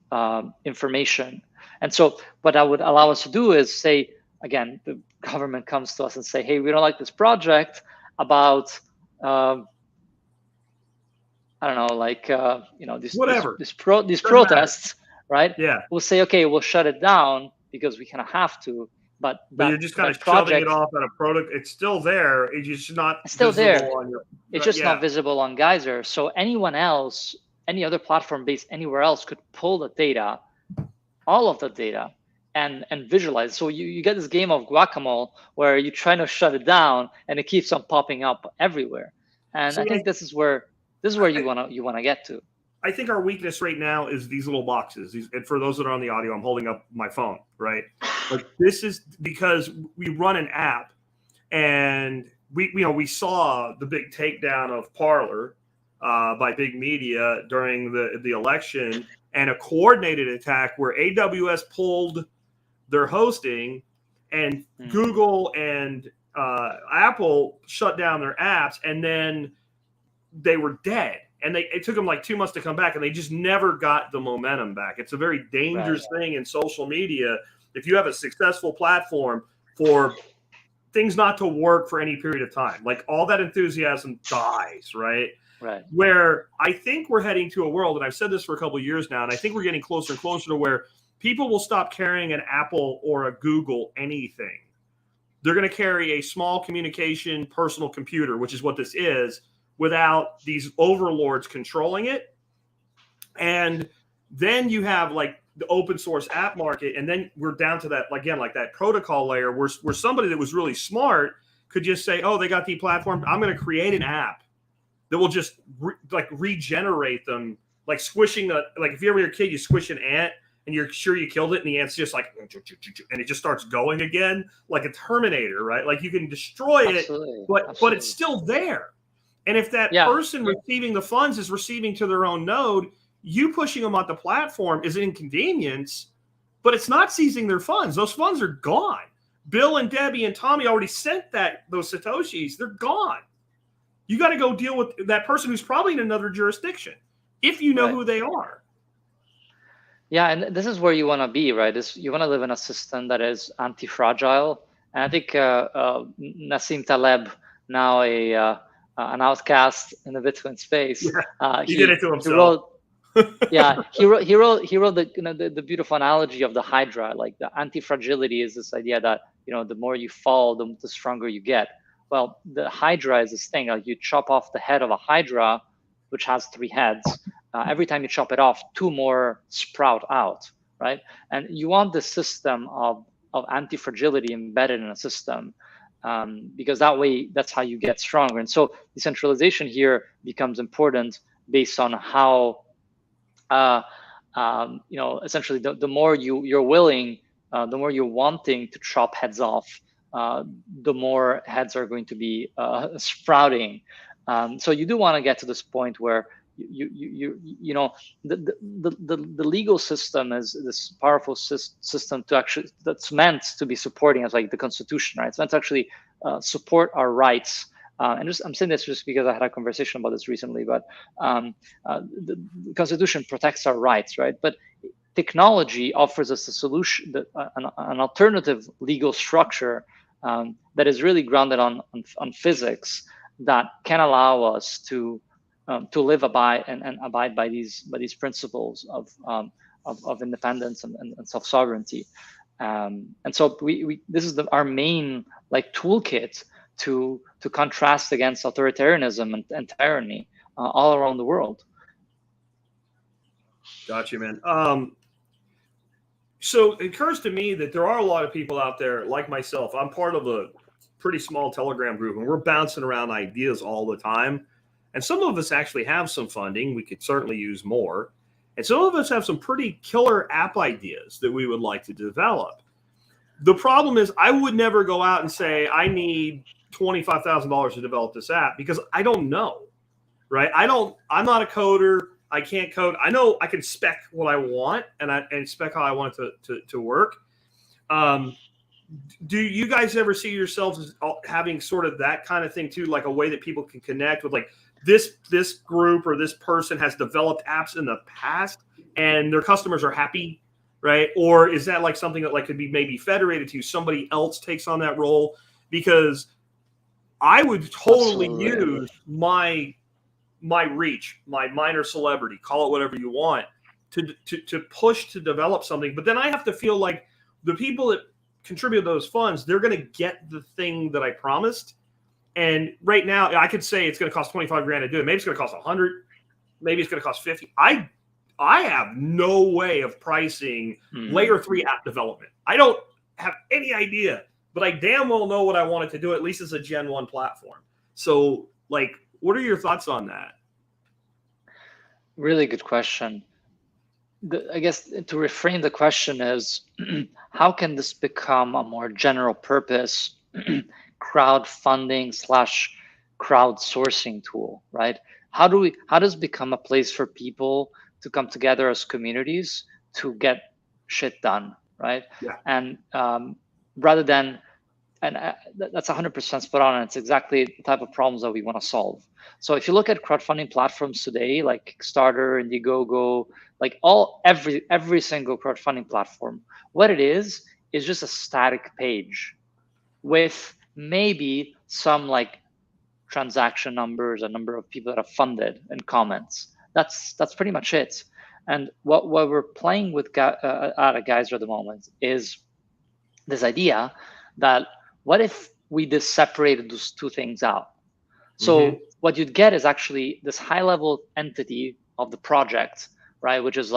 information. And so what that would allow us to do is say, again, the government comes to us and say, hey, we don't like this project about, I don't know, like, these protests, right? Yeah. We'll say, okay, we'll shut it down because we kind of have to. But you're just kind of shoving it off on a product. It's still there. It's just not visible on your. It's just not visible on Geyser. So anyone else, any other platform based anywhere else, could pull the data, all of the data, and visualize. So you get this game of guacamole where you're trying to shut it down and it keeps on popping up everywhere. And I think this is where you wanna get to. I think our weakness right now is these little boxes. And for those that are on the audio, I'm holding up my phone, right? Like this is because we run an app, and we saw the big takedown of Parler by big media during the election, and a coordinated attack where AWS pulled their hosting, and Google and Apple shut down their apps, and then they were dead. And it took them like 2 months to come back, and they just never got the momentum back. It's a very dangerous thing in social media. If you have a successful platform, for things not to work for any period of time, like all that enthusiasm dies, right? Right. Where I think we're heading to a world, and I've said this for a couple of years now, and I think we're getting closer and closer to where people will stop carrying an Apple or a Google anything. They're going to carry a small communication personal computer, which is what this is, without these overlords controlling it. And Then you have like the open source app market, and then we're down to that again, like that protocol layer where somebody that was really smart could just say, oh, they got deplatformed, I'm going to create an app that will just regenerate them, like squishing like if you ever were a kid, you squish an ant and you're sure you killed it, and the ant's just like, and it just starts going again, like a Terminator, right? Like you can destroy it, but it's still there. And if that person receiving the funds is receiving to their own node, you pushing them on the platform is an inconvenience, but it's not seizing their funds. Those funds are gone. Bill and Debbie and Tommy already sent those Satoshis. They're gone. You got to go deal with that person who's probably in another jurisdiction, if you know who they are. Yeah, and this is where you want to be, right? You want to live in a system that is anti-fragile. And I think Nassim Taleb, now an outcast in the Bitcoin space, he did it to himself. He wrote the beautiful analogy of the Hydra. Like the anti-fragility is this idea that the more you fall, the stronger you get. Well, the Hydra is this thing. Like you chop off the head of a Hydra, which has 3 heads. Every time you chop it off, 2 more sprout out, right? And you want the system of anti-fragility embedded in a system, because that way, that's how you get stronger. And so decentralization here becomes important based on how, essentially the more you're willing, the more you're wanting to chop heads off, the more heads are going to be sprouting. So you do want to get to this point where the legal system is this powerful system that's meant to be supporting us, like the Constitution, right? It's meant to actually support our rights. I'm saying this just because I had a conversation about this recently, but the Constitution protects our rights, right? But technology offers us a solution, an alternative legal structure that is really grounded on physics, that can allow us to live and abide by these principles of independence and self-sovereignty. And so this is our main toolkit to contrast against authoritarianism and tyranny all around the world. Gotcha, man. So it occurs to me that there are a lot of people out there like myself. I'm part of a pretty small Telegram group, and we're bouncing around ideas all the time. And some of us actually have some funding. We could certainly use more. And some of us have some pretty killer app ideas that we would like to develop. The problem is I would never go out and say, I need $25,000 to develop this app, because I don't know, right? I'm not a coder. I can't code. I know I can spec what I want and spec how I want it to work. Do you guys ever see yourselves as having sort of that kind of thing too, like a way that people can connect with, like this group or this person has developed apps in the past and their customers are happy, right? Or is that like something that could be maybe federated to somebody else takes on that role? Because I would totally use my reach, my minor celebrity, call it whatever you want, to push to develop something. But then I have to feel like the people that contribute those funds, they're going to get the thing that I promised. And right now, I could say it's going to cost 25 grand to do it. Maybe it's going to cost 100. Maybe it's going to cost 50. I have no way of pricing layer 3 app development. I don't have any idea, but I damn well know what I wanted to do, at least as a Gen 1 platform. So, what are your thoughts on that? Really good question. I guess to reframe the question is, how can this become a more general purpose crowdfunding / crowdsourcing tool, right? How does it become a place for people to come together as communities to get shit done, right? Yeah. And rather than, that's 100% spot on, and it's exactly the type of problems that we want to solve. So if you look at crowdfunding platforms today, like Kickstarter, Indiegogo, every single crowdfunding platform, what it is just a static page with maybe some transaction numbers, a number of people that have funded, and comments. That's pretty much it. And what we're playing with at Geyser at the moment is this idea that what if we just separated those two things out? So what you'd get is actually this high-level entity of the project, right? Which is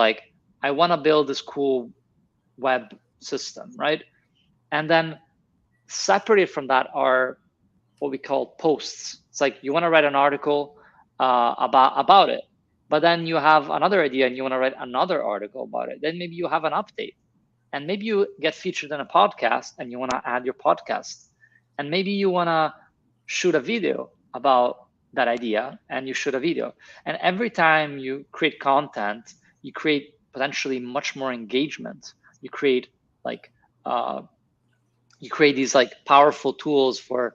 I want to build this cool web system, right? And then separated from that are what we call posts. It's like you want to write an article about it, but then you have another idea and you want to write another article about it. Then maybe you have an update, and maybe you get featured in a podcast and you want to add your podcast, and maybe you want to shoot a video about that idea and you shoot a video. And every time you create content, you create potentially much more engagement. You create like these like powerful tools for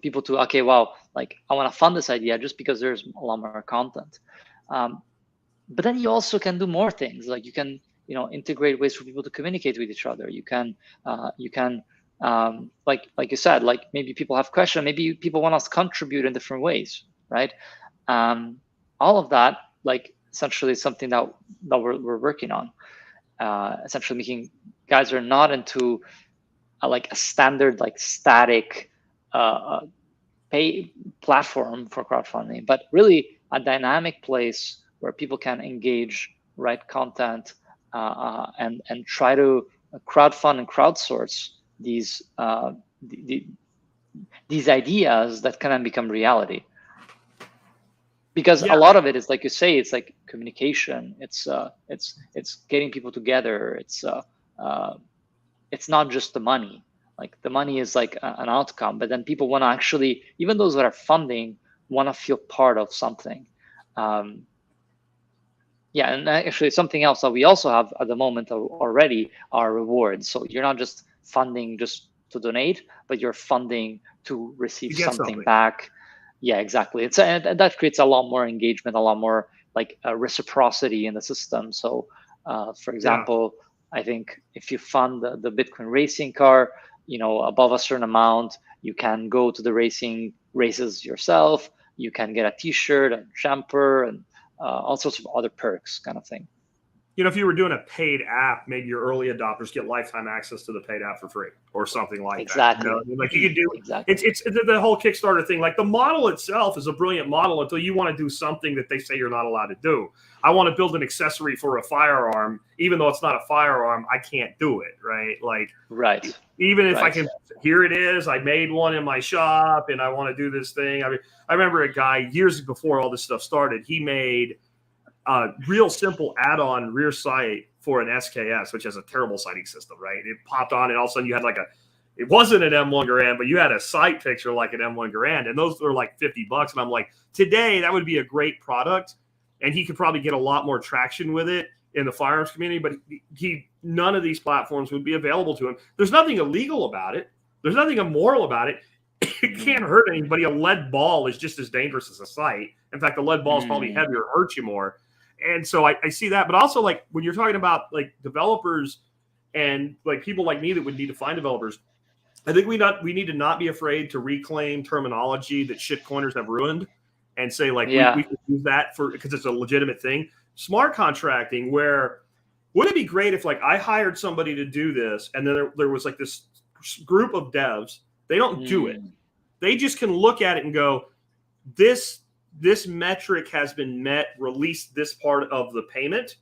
people to, okay, wow, like I want to fund this idea just because there's a lot more content. But then you also can do more things. Like you can, integrate ways for people to communicate with each other. You can like you said, like maybe people have questions, maybe people want us to contribute in different ways, right? All of that, like essentially something that we're working on. Essentially making Geyser not into like a standard, like static pay platform for crowdfunding, but really a dynamic place where people can engage, write content, and try to crowdfund and crowdsource these ideas that can then become reality. Because a lot of it is, like you say, it's like communication. It's getting people together. It's not just the money. Like the money is like an outcome, but then people want to actually, even those that are funding, want to feel part of something. Yeah, and actually something else that we also have at the moment already are rewards. So you're not just funding just to donate, but you're funding to receive something back. Yeah, exactly. And that creates a lot more engagement, a lot more like reciprocity in the system. So, for example, I think if you fund the Bitcoin racing car, above a certain amount, you can go to the races yourself. You can get a T-shirt and jumper and all sorts of other perks, kind of thing. If you were doing a paid app, maybe your early adopters get lifetime access to the paid app for free or something like that. Like you could do it's the whole Kickstarter thing. Like the model itself is a brilliant model until you want to do something that they say you're not allowed to do. I want to build an accessory for a firearm, even though it's not a firearm, I can't do it, right? Like, right. Even if I can, here it is, I made one in my shop and I want to do this thing. I mean, I remember a guy years before all this stuff started, he made a real simple add-on rear sight for an SKS, which has a terrible sighting system, right? It popped on and all of a sudden you had like it wasn't an M1 Garand, but you had a sight picture like an M1 Garand, and those were like $50. And I'm like, today that would be a great product, and he could probably get a lot more traction with it in the firearms community, but none of these platforms would be available to him. There's nothing illegal about it. There's nothing immoral about it. It can't hurt anybody. A lead ball is just as dangerous as a sight. In fact, the lead ball is probably heavier, hurts you more. And so I see that, but also like when you're talking about like developers and like people like me that would need to find developers, I think we need to not be afraid to reclaim terminology that shitcoiners have ruined and say like we can use that because it's a legitimate thing. Smart contracting, where would it be great if like I hired somebody to do this and then there was like this group of devs, they don't do it. They just can look at it and go, this metric has been met, release this part of the payment.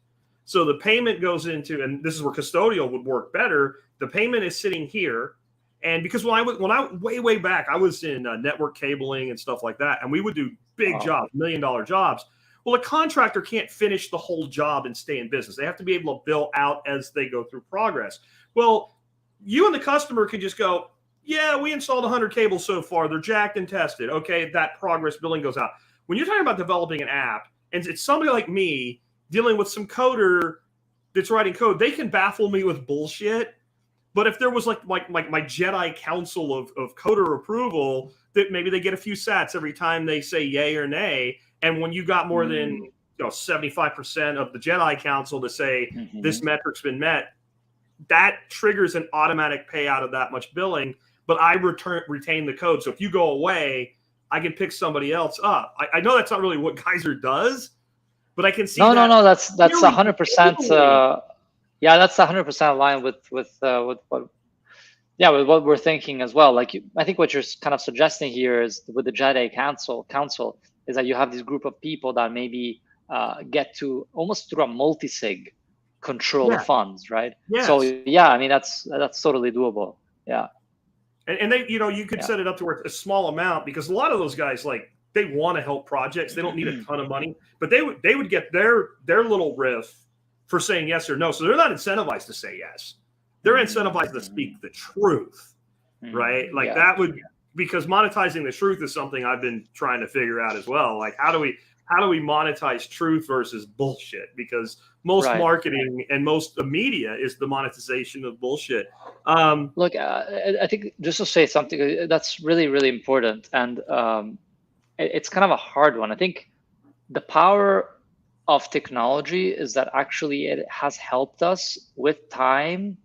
So the payment goes into, and this is where custodial would work better. The payment is sitting here. And because when I way back, I was in network cabling and stuff like that. And we would do big jobs, $1 million jobs. Well, a contractor can't finish the whole job and stay in business. They have to be able to bill out as they go through progress. Well, you and the customer could just go, yeah, we installed 100 cables so far. They're jacked and tested. Okay, that progress billing goes out. When you're talking about developing an app, and it's somebody like me dealing with some coder that's writing code, they can baffle me with bullshit. But if there was like my Jedi Council of coder approval, that maybe they get a few sats every time they say yay or nay. And when you got more than 75% of the Jedi Council to say this metric's been met, that triggers an automatic payout of that much billing. But I retain the code. So if you go away, I can pick somebody else up. I know that's not really what Geyser does, but I can see. No, that's 100%. Yeah, that's 100% aligned with what we're thinking as well. Like I think what you're kind of suggesting here is with the Jedi Council is that you have this group of people that maybe get to almost through a multi-sig control the Yeah. funds, right? Yes. So yeah, I mean that's totally doable. Yeah. And they, you could set it up to where it's a small amount, because a lot of those guys, like, they want to help projects. They don't need a ton of money, but they would get their little riff for saying yes or no. So they're not incentivized to say yes. They're incentivized to speak the truth, right? Like that would, because monetizing the truth is something I've been trying to figure out as well. Like, how do we monetize truth versus bullshit? Because most marketing and most the media is the monetization of bullshit. Look, I think just to say something that's really, really important, and it's kind of a hard one. I think the power of technology is that actually it has helped us with time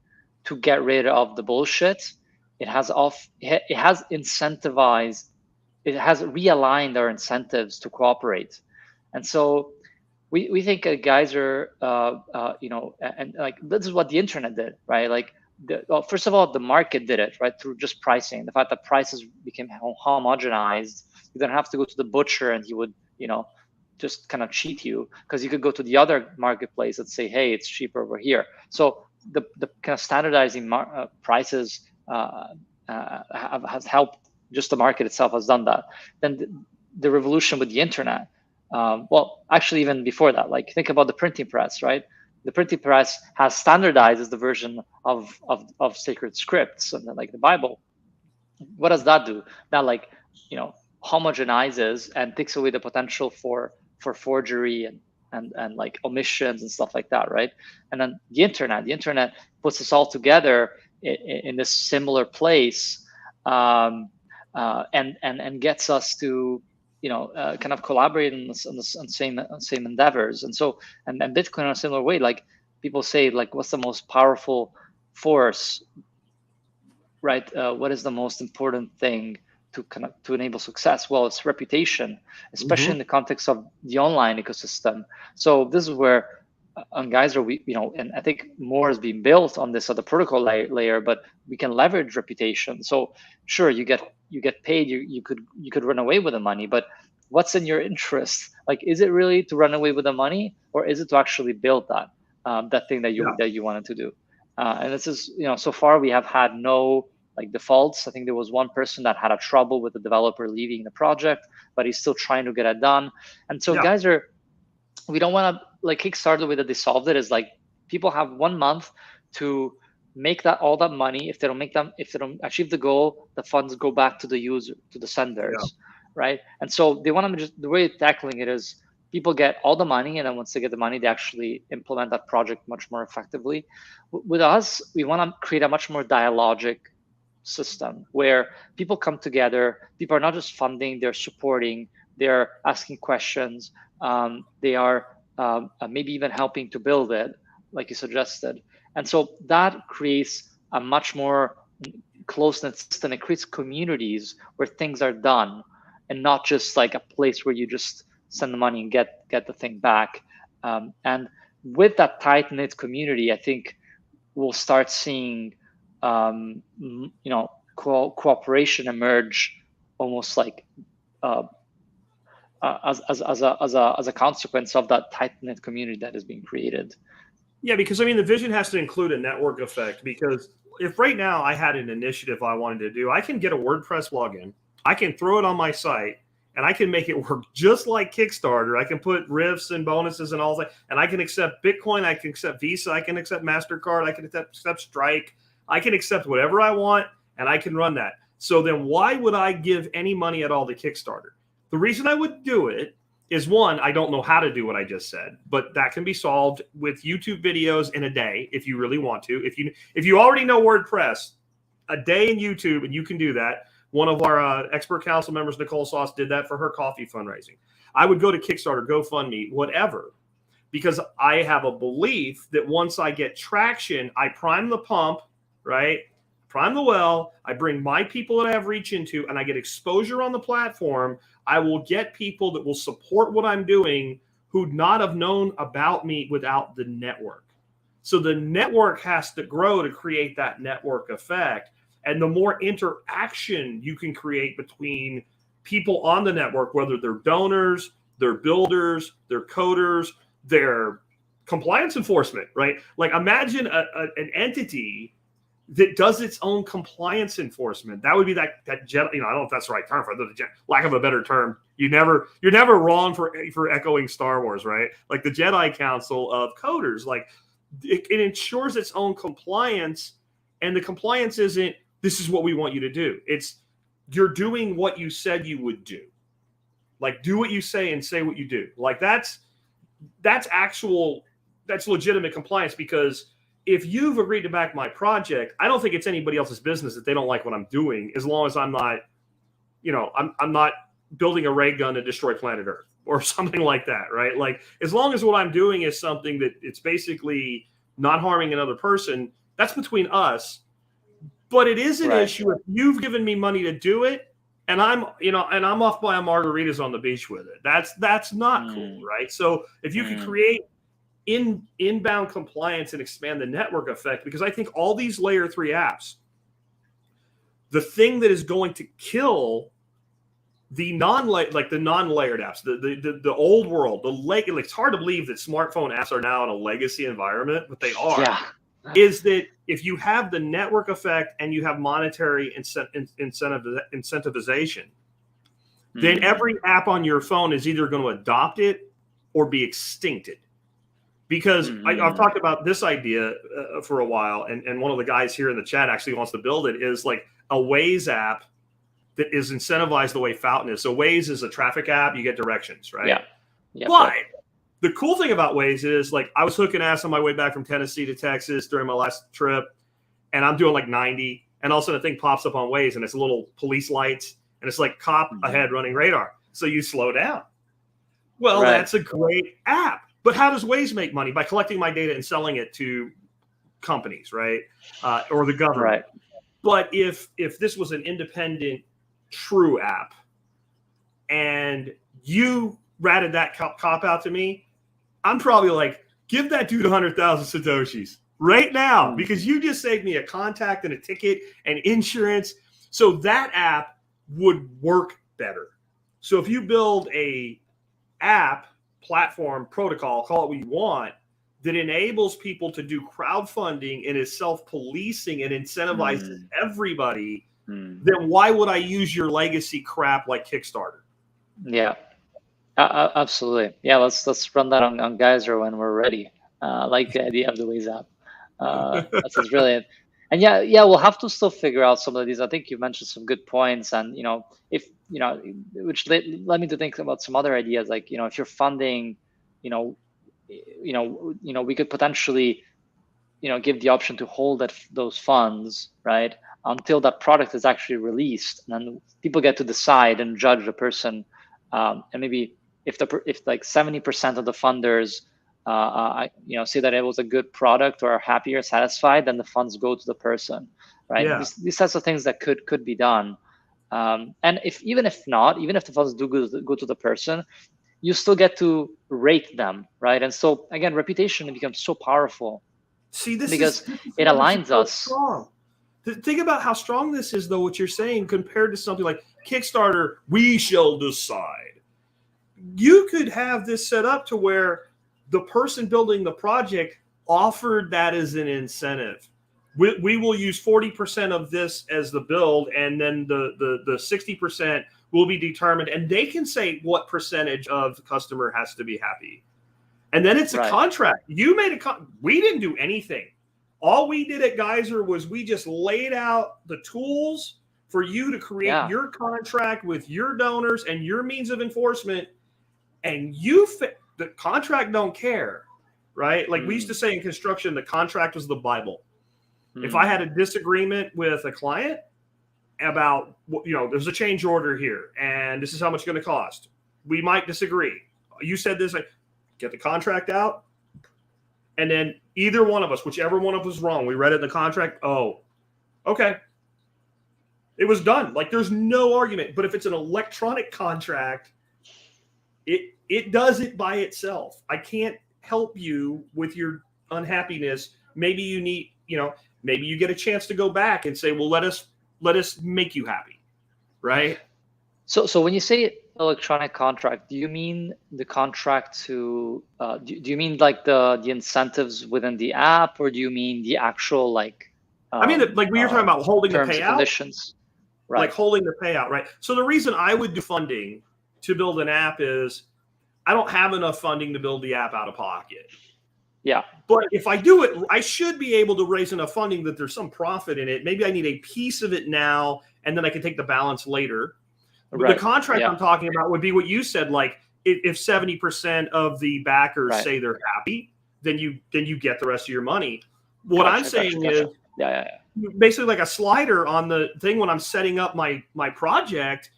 to get rid of the bullshit. It has incentivized, it has realigned our incentives to cooperate. And so we think Geyser, and like this is what the internet did, right? Like, first of all, the market did it, right, through just pricing. The fact that prices became homogenized, you don't have to go to the butcher and he would, just kind of cheat you, because you could go to the other marketplace and say, hey, it's cheaper over here. So the kind of standardizing prices has helped. Just the market itself has done that. Then the revolution with the internet. Well, actually, even before that, like, think about the printing press, right? The printing press has standardized as the version of sacred scripts, and then, like, the Bible. What does that do? That, like, homogenizes and takes away the potential for forgery and like omissions and stuff like that, right? And then the internet puts us all together in this similar place, and gets us to kind of collaborate on the same endeavors. And so and Bitcoin in a similar way, like, people say, like, what's the most powerful force, right? What is the most important thing to enable success? Well, it's reputation, especially in the context of the online ecosystem. So this is where on Geyser, and I think more is being built on this other protocol layer, but we can leverage reputation. So sure, you get paid, you could run away with the money, but what's in your interest? Like, is it really to run away with the money, or is it to actually build that thing that you wanted to do? And this is, so far we have had no, like, defaults. I think there was one person that had a trouble with the developer leaving the project, but he's still trying to get it done. And so Geyser, we don't want to, like, Kickstarter, the way that they solved it is, like, people have 1 month to make all that money. If they don't achieve the goal, the funds go back to the user, to the senders, right? And so they want to the way tackling it is, people get all the money, and then once they get the money, they actually implement that project much more effectively. With us, we want to create a much more dialogic system where people come together. People are not just funding, they're supporting, they're asking questions, they are maybe even helping to build it, like you suggested. And so that creates a much more close-knit system. It creates communities where things are done, and not just like a place where you just send the money and get the thing back. And with that tight-knit community, I think we'll start seeing cooperation emerge, almost like as a consequence of that tight-knit community that is being created. Yeah, because I mean, the vision has to include a network effect. Because if right now I had an initiative I wanted to do, I can get a WordPress plugin, I can throw it on my site, and I can make it work just like Kickstarter. I can put riffs and bonuses and all that, and I can accept Bitcoin, I can accept Visa, I can accept MasterCard, I can accept Strike, I can accept whatever I want, and I can run that. So then why would I give any money at all to Kickstarter? The reason I would do it is, one, I don't know how to do what I just said, but that can be solved with YouTube videos in a day if you really want to. If you already know WordPress, a day in YouTube, and you can do that. One of our expert council members, Nicole Sauce, did that for her coffee fundraising. I would go to Kickstarter, GoFundMe, whatever, because I have a belief that once I get traction, I prime the pump, right? Prime the well, I bring my people that I have reach into, and I get exposure on the platform. I will get people that will support what I'm doing who'd not have known about me without the network. So the network has to grow to create that network effect. And the more interaction you can create between people on the network, whether they're donors, they're builders, they're coders, they're compliance enforcement, right? Like imagine an entity that does its own compliance enforcement. That would be that jet. I don't know if that's the right term for the lack of a better term. You're never wrong for echoing Star Wars, right? Like the Jedi Council of coders, like it ensures its own compliance, and the compliance isn't this is what we want you to do. It's you're doing what you said you would do. Like do what you say and say what you do. Like that's legitimate compliance, because if you've agreed to back my project, I don't think it's anybody else's business that they don't like what I'm doing, as long as I'm not, I'm not building a ray gun to destroy planet Earth or something like that, right? Like as long as what I'm doing is something that it's basically not harming another person, that's between us. But it is an issue if you've given me money to do it, and I'm off buying margaritas on the beach with it. That's not cool, right? So if you can create inbound compliance and expand the network effect, because I think all these layer 3 apps, the thing that is going to kill the non-layered apps, the old world, it's hard to believe that smartphone apps are now in a legacy environment, but they are. Yeah. Is that if you have the network effect and you have monetary incentivization, then every app on your phone is either going to adopt it or be extincted. Because I've talked about this idea for a while, and one of the guys here in the chat actually wants to build it, is like a Waze app that is incentivized the way Fountain is. So Waze is a traffic app, you get directions, right? Yeah. But the cool thing about Waze is, like, I was hooking ass on my way back from Tennessee to Texas during my last trip, and I'm doing like 90, and all of a sudden a thing pops up on Waze, and it's little police lights, and it's like cop ahead running radar. So you slow down. Well, that's a great app. But how does Waze make money? By collecting my data and selling it to companies, right? Or the government. Right. But if this was an independent, true app, and you ratted that cop out to me, I'm probably like, give that dude 100,000 Satoshis right now, because you just saved me a contact and a ticket and insurance. So that app would work better. So if you build a app, platform, protocol, call it what you want, that enables people to do crowdfunding and is self-policing and incentivizes everybody, then why would I use your legacy crap like Kickstarter? Yeah, absolutely. Yeah, let's run that on Geyser when we're ready. Like the idea of the Waze app. That's brilliant. And yeah, we'll have to still figure out some of these. I think you mentioned some good points, and which led me to think about some other ideas. Like, if you're funding, we could potentially, give the option to hold those funds, right, until that product is actually released, and then people get to decide and judge the person. And maybe if like 70% of the funders, say that it was a good product or are happy or satisfied, then the funds go to the person, right? Yeah. These types of things that could be done. And even if the funds do go to the person, you still get to rate them, right? And so again, reputation becomes so powerful. See, because it aligns us. Strong. Think about how strong this is, though, what you're saying, compared to something like Kickstarter, we shall decide. You could have this set up to where the person building the project offered that as an incentive. We will use 40% of this as the build, and then the 60% will be determined, and they can say what percentage of the customer has to be happy. And then it's a contract. You made we didn't do anything. All we did at Geyser was we just laid out the tools for you to create your contract with your donors and your means of enforcement, and the contract don't care, right? Like we used to say in construction, the contract was the Bible. If I had a disagreement with a client about, there's a change order here, and this is how much it's going to cost, we might disagree. You said this, like, get the contract out, and then either one of us, whichever one of us was wrong, we read it in the contract. Oh, okay. It was done. Like, there's no argument. But if it's an electronic contract, it does it by itself. I can't help you with your unhappiness. Maybe you need, maybe you get a chance to go back and say, well, let us make you happy, right? So when you say electronic contract, do you mean the contract to, do you mean like the incentives within the app, or do you mean the actual like, I mean, like we were talking about holding the terms and payout, conditions? Right. like holding the payout, right? So the reason I would do funding to build an app is I don't have enough funding to build the app out of pocket. Yeah. But if I do it, I should be able to raise enough funding that there's some profit in it. Maybe I need a piece of it now, and then I can take the balance later. But Right. the contract Yeah. I'm talking about would be what you said, like if 70% of the backers say they're happy, then you get the rest of your money. What I'm saying is basically like a slider on the thing when I'm setting up my project.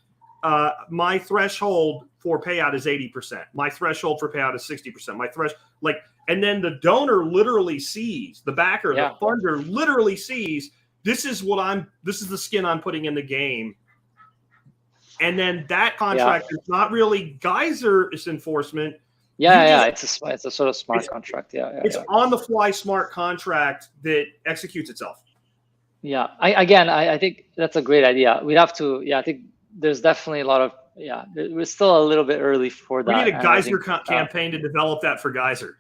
My threshold for payout is 80%. My threshold for payout is 60%. My and then the donor literally sees, the backer, the funder literally sees, this is the skin I'm putting in the game. And then that contract is not really Geyser enforcement. It's a sort of smart contract. It's on the fly smart contract that executes itself. Yeah. I think that's a great idea. We'd have to, I think there's definitely a lot of, we're still a little bit early for that. We need a Geyser campaign to develop that for Geyser.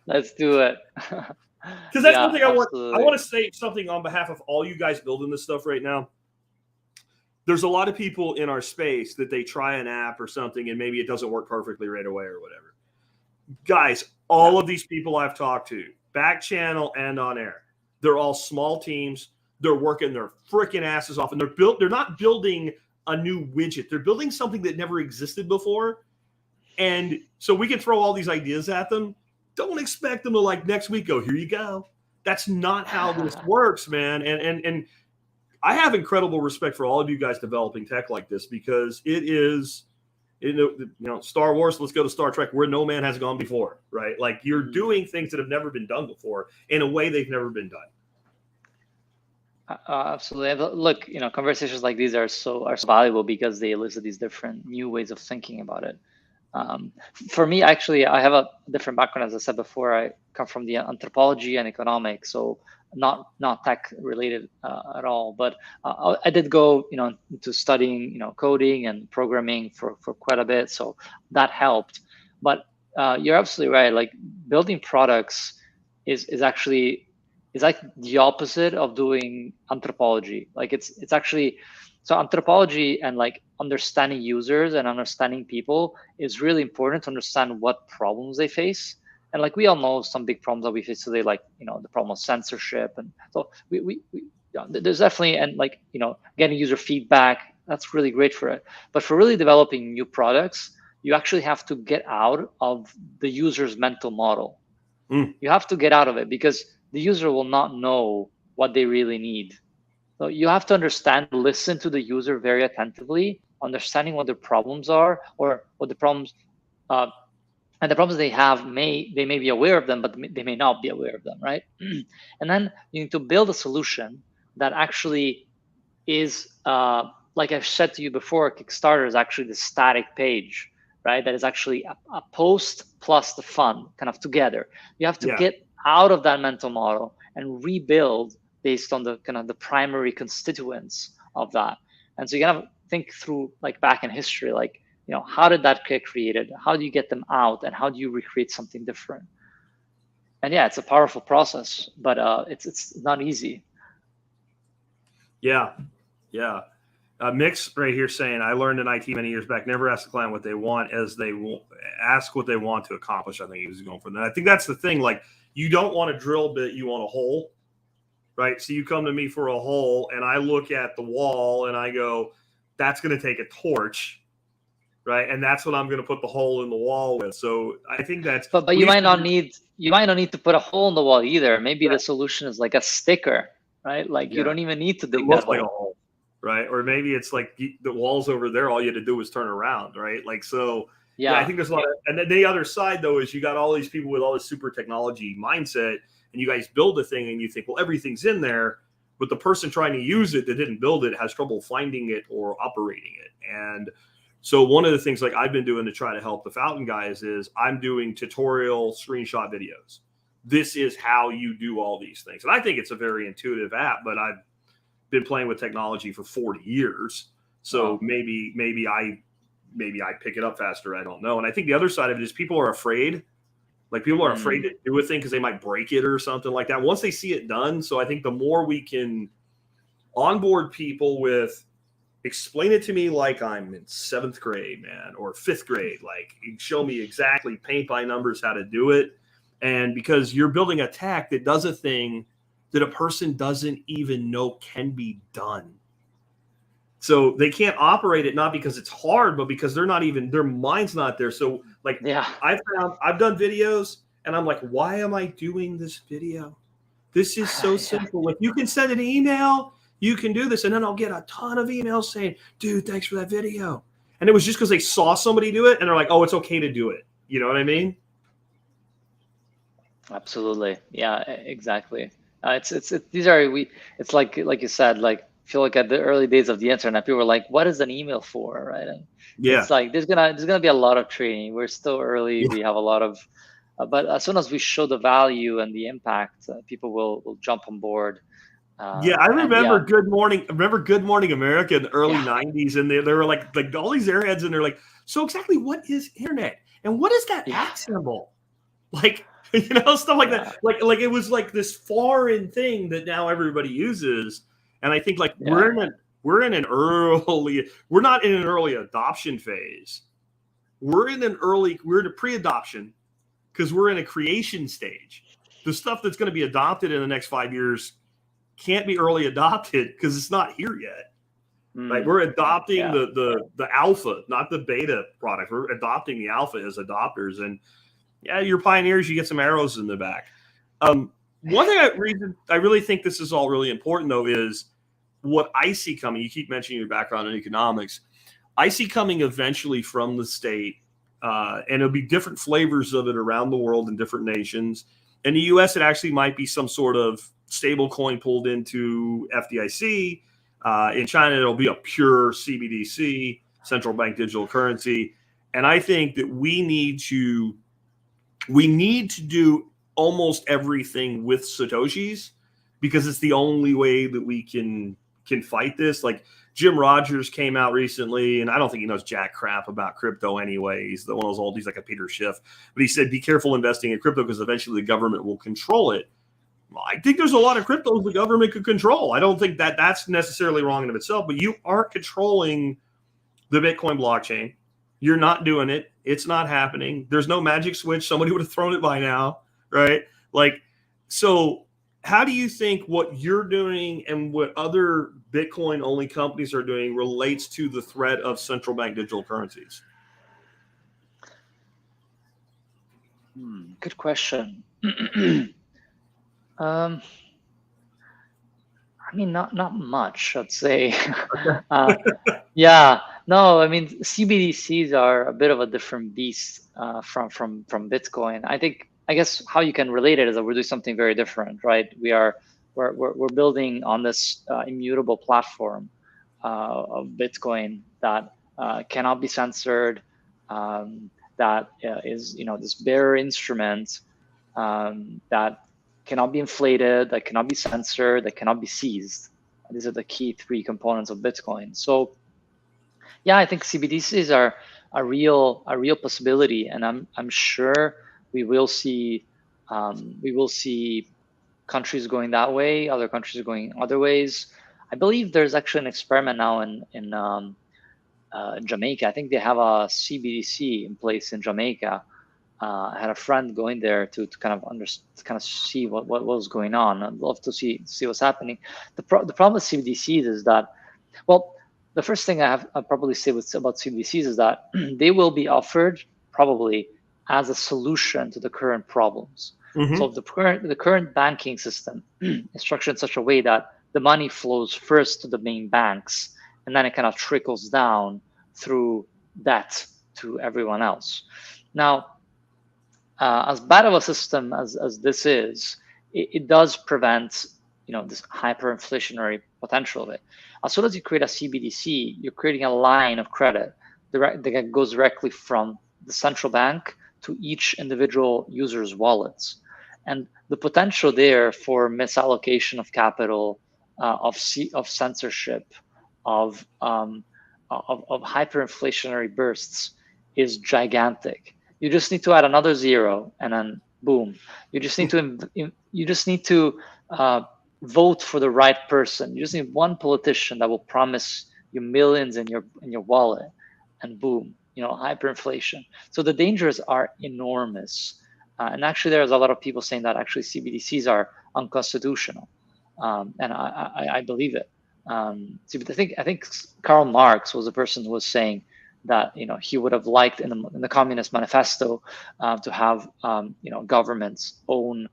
Let's do it. Because that's one thing I want to say something on behalf of all you guys building this stuff right now. There's a lot of people in our space that they try an app or something and maybe it doesn't work perfectly right away or whatever. Guys, all of these people I've talked to, back channel and on air, they're all small teams. They're working their freaking asses off, and they're not building a new widget. They're building something that never existed before. And so we can throw all these ideas at them. Don't expect them to like next week go, here you go. That's not how this works, man. And I have incredible respect for all of you guys developing tech like this, because it is, Star Wars, let's go to Star Trek, where no man has gone before, right? Like you're doing things that have never been done before in a way they've never been done. Absolutely. Look, conversations like these are so valuable because they elicit these different new ways of thinking about it. For me, actually, I have a different background. As I said before, I come from the anthropology and economics, so not tech related at all. But I did go, into studying, coding and programming for quite a bit, so that helped. But you're absolutely right. Like building products is like the opposite of doing anthropology. Like it's actually, so anthropology and like understanding users and understanding people is really important to understand what problems they face. And like we all know some big problems that we face today, like the problem of censorship, and so we there's definitely, and like getting user feedback, that's really great for it. But for really developing new products, you actually have to get out of the user's mental model. You have to get out of it, because the user will not know what they really need. So you have to understand, listen to the user very attentively, understanding what their problems are, or what the problems, and the problems they have they may be aware of them, but they may not be aware of them, right? And then you need to build a solution that actually is, like I've said to you before, Kickstarter is actually the static page, right? That is actually a post plus the fund kind of together. You have to get out of that mental model and rebuild based on the kind of the primary constituents of that. And so you gotta think through, like back in history, like, how did that get created? How do you get them out? And how do you recreate something different? And it's a powerful process, but it's not easy. Yeah. Mick's right here saying, I learned in IT many years back, never ask the client what they want, as they ask what they want to accomplish. I think he was going for that. I think that's the thing. Like, you don't want a drill bit, you want a hole, right? So you come to me for a hole, and I look at the wall and I go, that's going to take a torch, right? And that's what I'm going to put the hole in the wall with. So I think that's. But you might not need to put a hole in the wall either. Maybe the solution is like a sticker, right? Like you don't even need to dig that hole. Right? Or maybe it's like the wall's over there. All you had to do was turn around, right? Like, so I think there's a lot of, and then the other side though, is you got all these people with all this super technology mindset, and you guys build a thing and you think, well, everything's in there, but the person trying to use it that didn't build it has trouble finding it or operating it. And so one of the things like I've been doing to try to help the Fountain guys is I'm doing tutorial screenshot videos. This is how you do all these things. And I think it's a very intuitive app, but I've been playing with technology for 40 years. So maybe I pick it up faster. I don't know. And I think the other side of it is people are afraid. Like people are afraid to do a thing because they might break it or something like that once they see it done. So I think the more we can onboard people with, explain it to me like I'm in 7th grade, man, or 5th grade. Like show me exactly paint by numbers how to do it. And because you're building a tech that does a thing that a person doesn't even know can be done. So they can't operate it, not because it's hard, but because they're not even, their mind's not there. So like, I've done videos and I'm like, why am I doing this video? This is so simple. If you can send an email, you can do this. And then I'll get a ton of emails saying, dude, thanks for that video. And it was just because they saw somebody do it and they're like, oh, it's okay to do it. You know what I mean? Absolutely. Yeah, exactly. It's like you said, like, I feel like at the early days of the internet, people were like, what is an email for? Right. And it's like, there's gonna be a lot of training. We're still early. We have a lot of, but as soon as we show the value and the impact, people will jump on board. I remember Good Morning America in the early 90s. And they were like all these airheads and they're like, so exactly what is internet? And what is that at symbol? Like, stuff like that. Like it was like this foreign thing that now everybody uses. And I think like we're not in an early adoption phase. We're in a pre-adoption because we're in a creation stage. The stuff that's going to be adopted in the next 5 years can't be early adopted because it's not here yet. Like we're adopting the alpha, not the beta product. We're adopting the alpha as adopters. And you're pioneers, you get some arrows in the back. One reason I really think this is all really important though is what I see coming. You keep mentioning your background in economics. I see coming eventually from the state, and it'll be different flavors of it around the world in different nations. In the US, it actually might be some sort of stable coin pulled into FDIC. In China, it'll be a pure CBDC, central bank digital currency. And I think that we need to do almost everything with Satoshis because it's the only way that we can fight this. Like Jim Rogers came out recently, and I don't think he knows jack crap about crypto anyway. He's one of those old, he's like a Peter Schiff. But he said, be careful investing in crypto because eventually the government will control it. Well, I think there's a lot of cryptos the government could control. I don't think that that's necessarily wrong in of itself, but you aren't controlling the Bitcoin blockchain. You're not doing it. It's not happening. There's no magic switch. Somebody would have thrown it by now, right? Like, so how do you think what you're doing and what other Bitcoin-only companies are doing relates to the threat of central bank digital currencies? Good question. I mean, not much, I'd say. No, I mean, CBDCs are a bit of a different beast from Bitcoin. I guess how you can relate it is that we're doing something very different, right? We're building on this immutable platform of Bitcoin that cannot be censored, that is this bearer instrument that cannot be inflated, that cannot be censored, that cannot be seized. These are the key 3 components of Bitcoin. So I think CBDCs are a real possibility, and I'm sure we will see countries going that way, other countries going other ways. I believe there's actually an experiment now in Jamaica. I think they have a CBDC in place in Jamaica. I had a friend going there to kind of see what was going on. I'd love to see what's happening. The problem with CBDCs is that, well, the first thing I'll probably say about CBDCs is that they will be offered probably as a solution to the current problems. So the current banking system is structured in such a way that the money flows first to the main banks, and then it kind of trickles down through debt to everyone else. Now, as bad of a system as this is, it does prevent this hyperinflationary potential of it. As soon as you create a CBDC, you're creating a line of credit that goes directly from the central bank to each individual user's wallets. And the potential there for misallocation of capital, of censorship, of of hyperinflationary bursts is gigantic. You just need to add another zero, and then boom. You just need to vote for the right person. You just need one politician that will promise you millions in your wallet, and boom, hyperinflation. So the dangers are enormous. And actually, there's a lot of people saying that actually CBDCs are unconstitutional, and I believe it. I think Karl Marx was the person who was saying that he would have liked in the Communist Manifesto to have governments own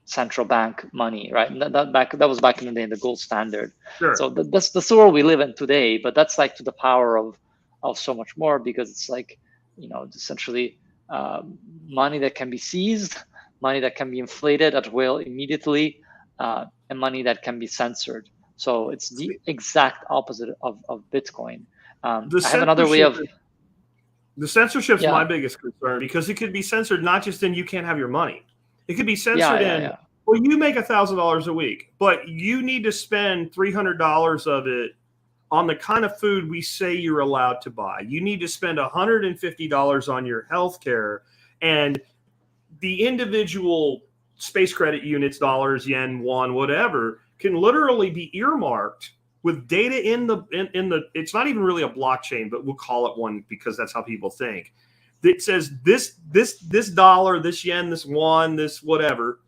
central bank money, right? And that was back in the day, the gold standard. Sure. So that's the world we live in today. But that's like to the power of so much more, because it's like essentially money that can be seized, money that can be inflated at will immediately, and money that can be censored. So it's the exact opposite of Bitcoin. I have another way of... The censorship's my biggest concern, because it could be censored not just in you can't have your money. It could be censored well, you make $1,000 a week, but you need to spend $300 of it on the kind of food we say you're allowed to buy. You need to spend $150 on your health care, and the individual space credit units, dollars, yen, won, whatever, can literally be earmarked with data in the it's not even really a blockchain, but we'll call it one because that's how people think. It says this dollar, this yen, this won, this whatever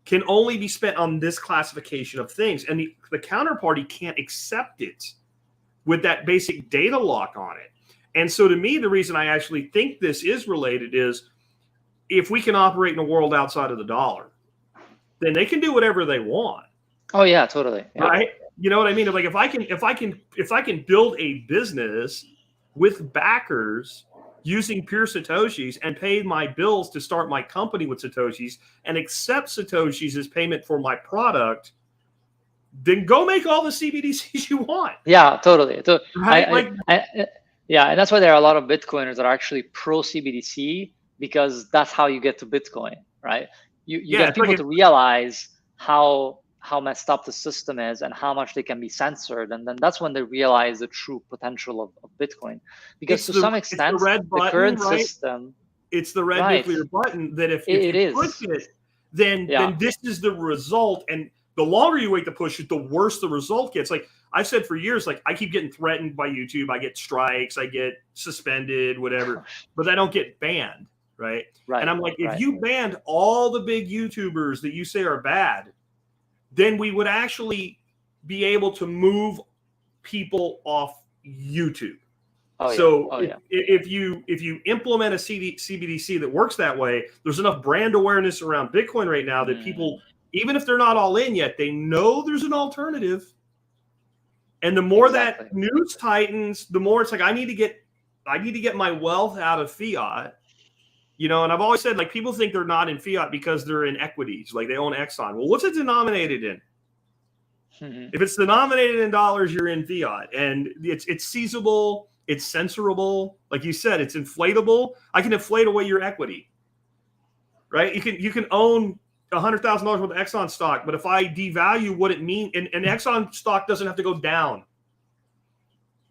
can only be spent on this classification of things, and the counterparty can't accept it with that basic data lock on it. And so to me, the reason I actually think this is related is if we can operate in a world outside of the dollar, then they can do whatever they want. Oh yeah, totally. Yeah. Right? You know what I mean? Like if I can build a business with backers using pure Satoshis and pay my bills to start my company with Satoshis and accept Satoshis as payment for my product, then go make all the CBDCs you want. Yeah, totally. Right? Yeah, and that's why there are a lot of Bitcoiners that are actually pro CBDC, because that's how you get to Bitcoin, right? You get people to realize how messed up the system is and how much they can be censored, and then that's when they realize the true potential of Bitcoin. Because to some extent, the current system, it's the red nuclear button that if you push it, then this is the result. And the longer you wait to push it, the worse the result gets. Like I've said for years, like I keep getting threatened by YouTube. I get strikes, I get suspended, whatever, but I don't get banned, right? And I'm like, if you banned all the big YouTubers that you say are bad, then we would actually be able to move people off YouTube. If you implement a CBDC that works that way, there's enough brand awareness around Bitcoin right now that people, even if they're not all in yet, they know there's an alternative. And the more that news tightens, the more it's like I need to get my wealth out of fiat. And I've always said, like, people think they're not in fiat because they're in equities, like they own Exxon. Well, what's it denominated in? Mm-hmm. If it's denominated in dollars, you're in fiat, and it's seizable, it's censorable. Like you said, it's inflatable. I can inflate away your equity, right? You can own $100,000 worth of Exxon stock, but if I devalue what it means, and Exxon stock doesn't have to go down.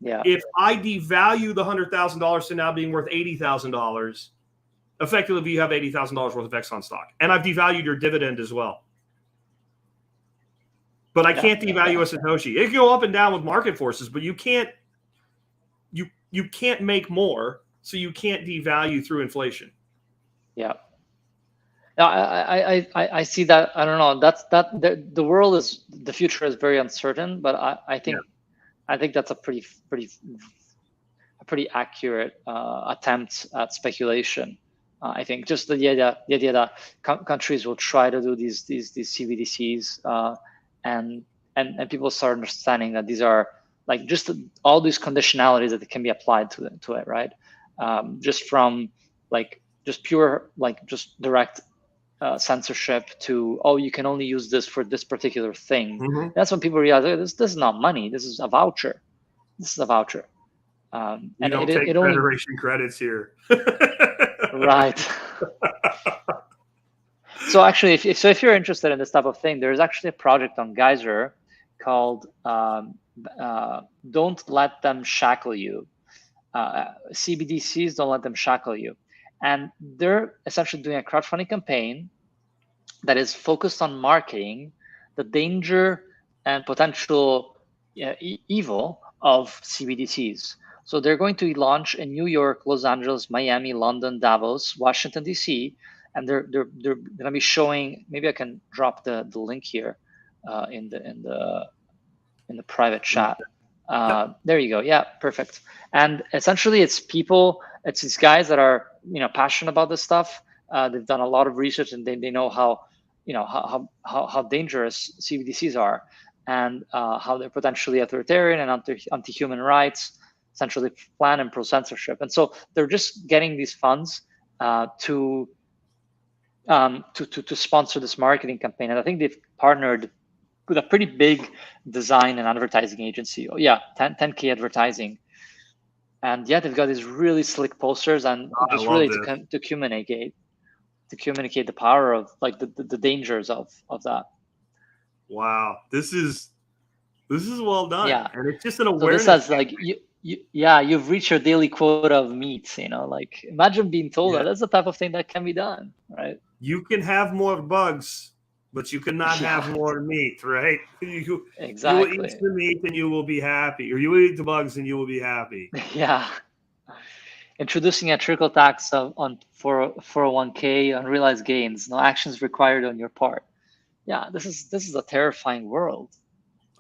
Yeah. If I devalue the $100,000 to now being worth $80,000. Effectively, you have $80,000 worth of Exxon stock. And I've devalued your dividend as well. But I can't devalue a Satoshi. It can go up and down with market forces, but you can't make more, so you can't devalue through inflation. Yeah. No, I see that. I don't know. The world is, the future is very uncertain, but I think that's a pretty accurate attempt at speculation. I think just the idea that countries will try to do these CBDCs, and people start understanding that these are like just all these conditionalities that can be applied to it, right? Just from just pure just direct censorship to, you can only use this for this particular thing. Mm-hmm. That's when people realize this is not money. This is a voucher. This is a voucher. And don't take Federation credits here. Right. So actually, if you're interested in this type of thing, there's actually a project on Geyser called Don't Let Them Shackle You. CBDCs, Don't Let Them Shackle You. And they're essentially doing a crowdfunding campaign that is focused on marketing the danger and potential evil of CBDCs. So they're going to launch in New York, Los Angeles, Miami, London, Davos, Washington, D.C., and they're going to be showing. Maybe I can drop the link here in the private chat. There you go. Yeah, perfect. And essentially, it's these guys that are passionate about this stuff. They've done a lot of research, and they know how dangerous CBDCs are, and how they're potentially authoritarian and anti-human rights, essentially plan and pro-censorship. And so they're just getting these funds to sponsor this marketing campaign. And I think they've partnered with a pretty big design and advertising agency. Oh, yeah, 10K advertising. And yeah, they've got these really slick posters, and just really to communicate the power of like the dangers of that. Wow, this is well done. Yeah, and it's just an awareness. So this has like you've reached your daily quota of meat. Like imagine being told that that's the type of thing that can be done, right? You can have more bugs, but you cannot have more meat, right? Exactly. You will eat the meat and you will be happy, or you will eat the bugs and you will be happy. Yeah. Introducing a trickle tax on 401k unrealized gains, no actions required on your part. Yeah, this is a terrifying world.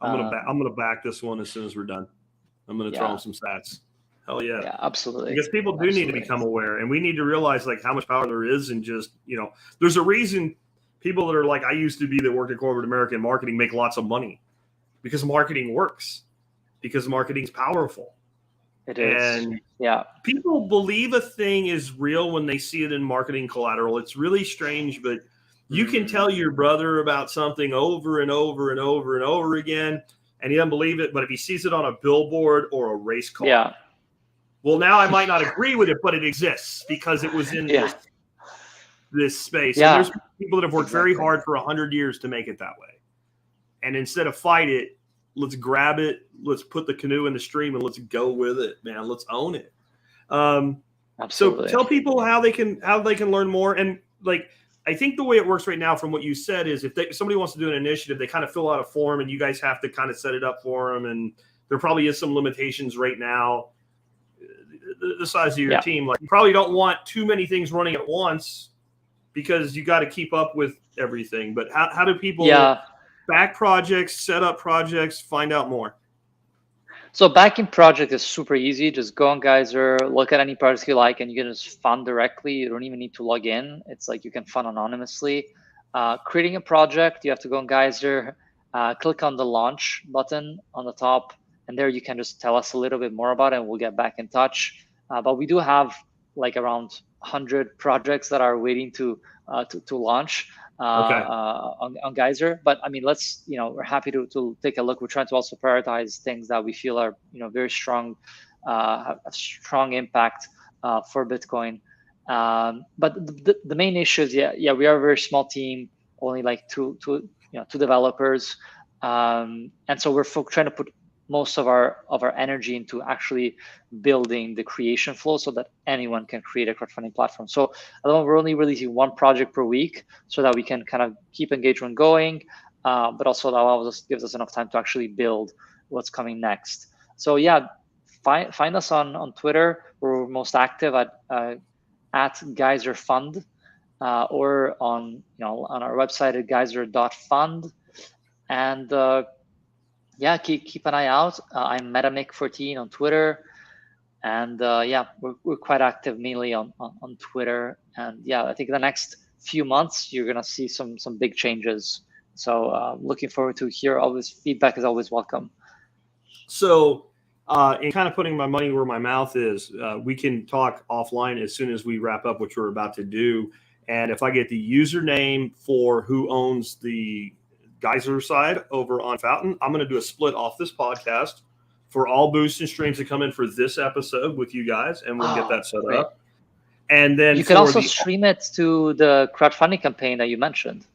I'm gonna back this one as soon as we're done. I'm gonna throw in some stats. Hell yeah. Yeah, absolutely. Because people do need to become aware, and we need to realize like how much power there is, and just there's a reason people that are like I used to be that worked at corporate America in marketing make lots of money, because marketing works, because marketing's powerful. It is. And yeah, people believe a thing is real when they see it in marketing collateral. It's really strange, but you can tell your brother about something over and over and over and over again, and he doesn't believe it. But if he sees it on a billboard or a race car, well, now I might not agree with it, but it exists because it was in this space. Yeah. And there's people that have worked very hard for 100 years to make it that way. And instead of fight it, let's grab it. Let's put the canoe in the stream and let's go with it, man. Let's own it. So tell people how they can learn more. And like, I think the way it works right now, from what you said, is if somebody wants to do an initiative, they kind of fill out a form, and you guys have to kind of set it up for them. And there probably is some limitations right now. The size of your team, like you probably don't want too many things running at once because you got to keep up with everything. But how do people back projects, set up projects, find out more? So backing project is super easy. Just go on Geyser, look at any projects you like, and you can just fund directly. You don't even need to log in. It's like you can fund anonymously. Creating a project, you have to go on Geyser, click on the launch button on the top, and there you can just tell us a little bit more about it, and we'll get back in touch. But we do have like around 100 projects that are waiting to launch on Geyser. But I mean, we're happy to take a look. We're trying to also prioritize things that we feel are very strong, have a strong impact for Bitcoin. But the main issue is we are a very small team, only like two developers, and so we're trying to put most of our energy into actually building the creation flow so that anyone can create a crowdfunding platform. So at the moment, we're only releasing one project per week so that we can kind of keep engagement going, but also that gives us enough time to actually build what's coming next. So yeah, find us on Twitter. We're most active at Geyser Fund, or on our website at geyser.fund. And keep an eye out. I'm Mick-14 on Twitter, and we're quite active mainly on Twitter. And I think the next few months you're gonna see some big changes. So looking forward to hear. Always feedback is always welcome. So in kind of putting my money where my mouth is, we can talk offline as soon as we wrap up, which we're about to do. And if I get the username for who owns the Geyser side over on Fountain, I'm going to do a split off this podcast for all boosts and streams that come in for this episode with you guys, and we'll get that set up. And then you can also stream it to the crowdfunding campaign that you mentioned.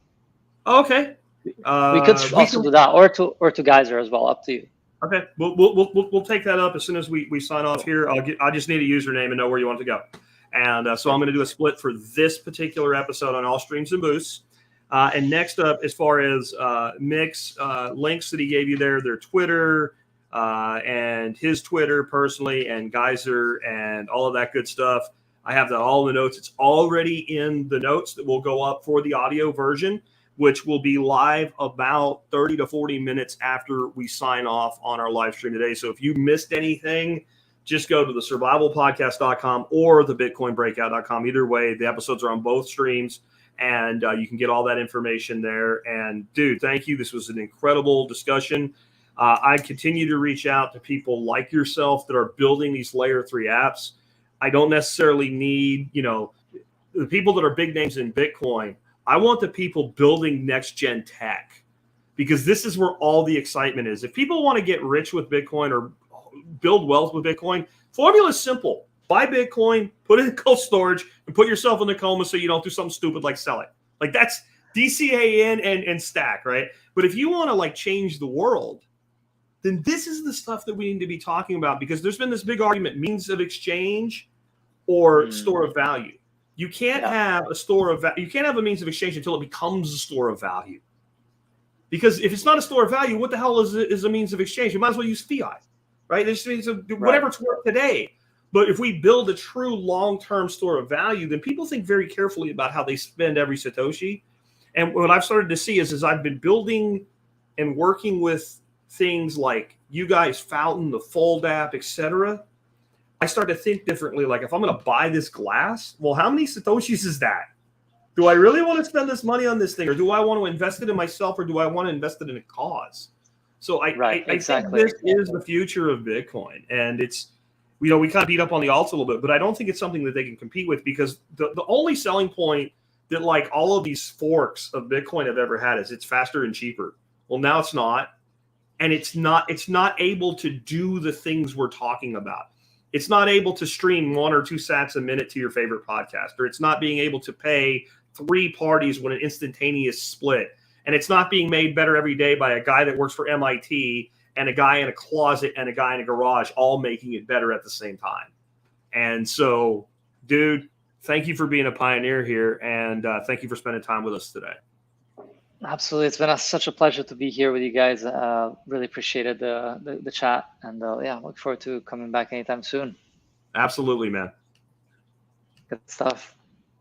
Okay. We could also do that, or to Geyser as well. Up to you. Okay, we'll take that up as soon as we sign off here. I just need a username and know where you want to go, and so I'm going to do a split for this particular episode on all streams and boosts. And next up, as far as Mick's links that he gave you there, their Twitter and his Twitter personally, and Geyser and all of that good stuff. I have that all in the notes. It's already in the notes that will go up for the audio version, which will be live about 30 to 40 minutes after we sign off on our live stream today. So if you missed anything, just go to the survivalpodcast.com or the bitcoinbreakout.com. Either way, the episodes are on both streams, and you can get all that information there. And dude, thank you. This was an incredible discussion. I continue to reach out to people like yourself that are building these layer 3 apps. I don't necessarily need, the people that are big names in Bitcoin. I want the people building next gen tech, because this is where all the excitement is. If people want to get rich with Bitcoin or build wealth with Bitcoin, formula is simple. Buy Bitcoin, put it in cold storage, and put yourself in the coma so you don't do something stupid like sell it. Like, that's DCAN and stack, right? But if you want to change the world, then this is the stuff that we need to be talking about, because there's been this big argument, means of exchange or store of value. You can't have a store of you can't have a means of exchange until it becomes a store of value. Because if it's not a store of value, what the hell is a means of exchange? You might as well use fiat, right? It just means whatever it's worth today. But if we build a true long-term store of value, then people think very carefully about how they spend every Satoshi. And what I've started to see is I've been building and working with things like you guys, Fountain, the Fold app, etc. I start to think differently. Like, if I'm going to buy this glass, well, how many Satoshis is that? Do I really want to spend this money on this thing, or do I want to invest it in myself, or do I want to invest it in a cause? So I think this is the future of Bitcoin, and it's, we kind of beat up on the alts a little bit, but I don't think it's something that they can compete with, because the only selling point that all of these forks of Bitcoin have ever had is it's faster and cheaper. Well, now it's not, and it's not able to do the things we're talking about. It's not able to stream 1 or 2 sats a minute to your favorite podcast, or it's not being able to pay 3 parties when an instantaneous split. And it's not being made better every day by a guy that works for MIT and a guy in a closet and a guy in a garage, all making it better at the same time. And so, dude, thank you for being a pioneer here, and thank you for spending time with us today. Absolutely. It's been such a pleasure to be here with you guys. Really appreciated the chat, and look forward to coming back anytime soon. Absolutely, man. Good stuff.